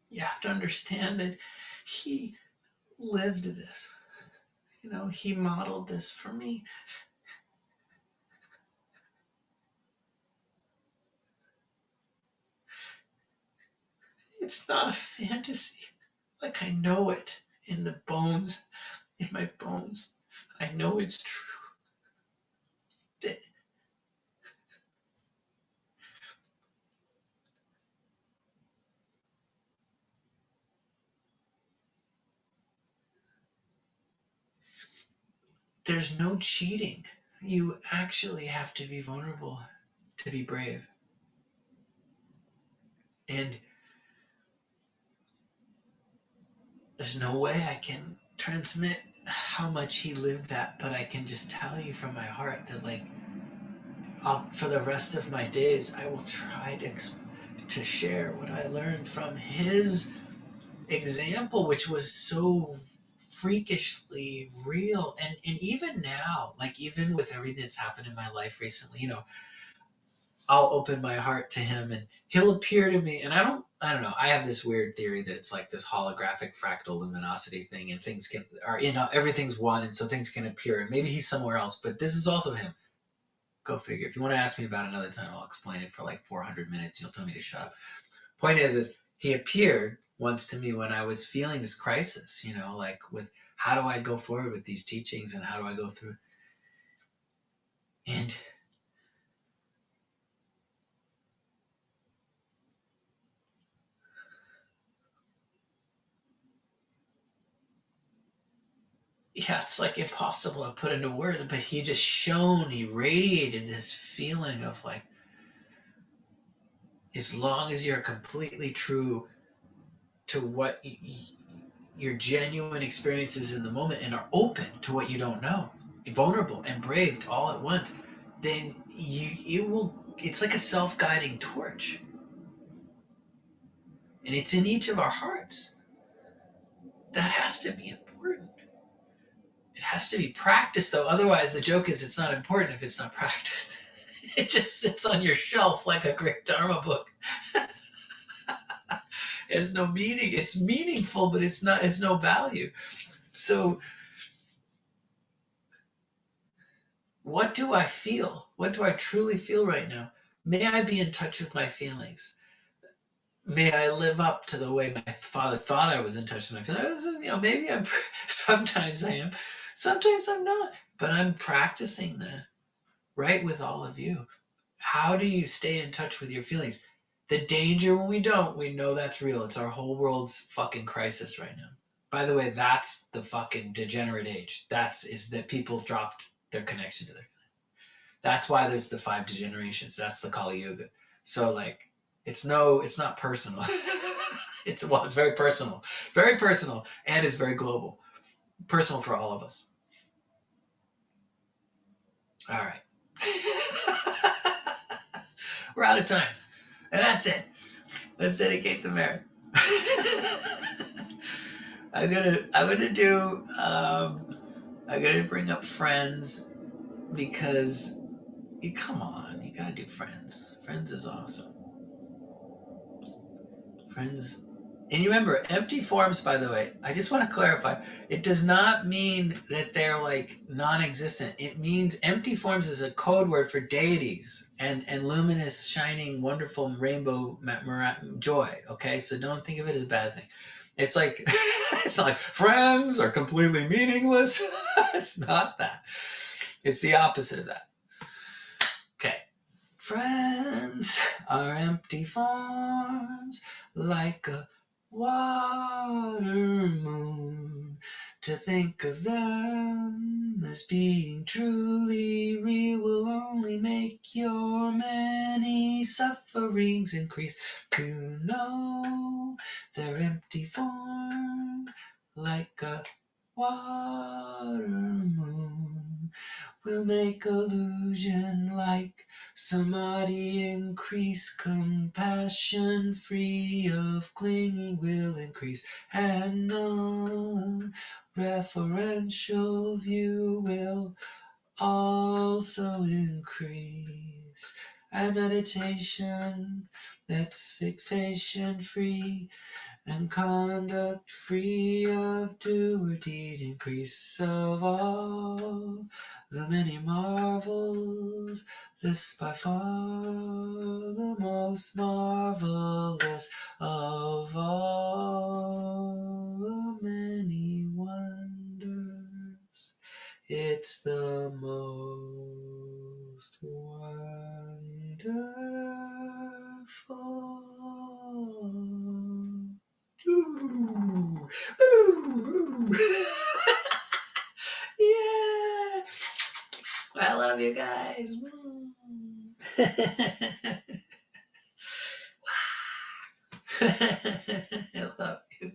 you have to understand that he lived this. He modeled this for me. It's not a fantasy. Like, I know it in the bones, in my bones. I know it's true. That there's no cheating. You actually have to be vulnerable to be brave. And there's no way I can transmit how much he lived that, but I can just tell you from my heart that, like, for the rest of my days, I will try to share what I learned from his example, which was so freakishly real. And even now, like, even with everything that's happened in my life recently, you know, I'll open my heart to him and he'll appear to me. And I don't know. I have this weird theory that it's like this holographic fractal luminosity thing, and things are, you know, everything's one, and so things can appear. And maybe he's somewhere else, but this is also him. Go figure. If you want to ask me about it another time, I'll explain it for like 400 minutes. You'll tell me to shut up. Point is he appeared once to me when I was feeling this crisis, you know, like, with how do I go forward with these teachings and how do I go through? And yeah, it's like impossible to put into words, but he just shone, he radiated this feeling of, like, as long as you're completely true to what your genuine experiences in the moment and are open to what you don't know, vulnerable and brave all at once, then it's like a self-guiding torch. And it's in each of our hearts. That has to be important. It has to be practiced, though. Otherwise, the joke is it's not important if it's not practiced. It just sits on your shelf like a great Dharma book. It has no meaning. It's meaningful, but it's no value. So what do I feel? What do I truly feel right now? May I be in touch with my feelings. May I live up to the way my father thought I was in touch with my feelings. You know, maybe I'm, sometimes I am, sometimes I'm not, but I'm practicing that right with all of you. How do you stay in touch with your feelings? The danger when we don't, we know that's real. It's our whole world's fucking crisis right now. By the way, that's the fucking degenerate age. Is that people dropped their connection to their feelings. That's why there's the 5 degenerations. That's the Kali Yuga. So, like, it's not personal. It's very personal, and it's very global, personal for all of us. All right. We're out of time, and that's it. Let's dedicate the merit. I'm gonna bring up Friends, because come on, you gotta do Friends. Friends is awesome. Friends. And you remember, empty forms, by the way, I just want to clarify, it does not mean that they're, like, non-existent. It means empty forms is a code word for deities and luminous, shining, wonderful rainbow joy, okay? So don't think of it as a bad thing. It's like, it's not like friends are completely meaningless. It's not that. It's the opposite of that. Okay. Friends are empty forms, like a water moon. To think of them as being truly real will only make your many sufferings increase. To know they're empty form, like a water moon, will make illusion like samadhi increase. Compassion free of clinging will increase, and non-referential view will also increase. And meditation that's fixation free and conduct free of do or deed increase. Of all the many marvels, this by far the most marvelous of Yeah. I love you guys. I love you.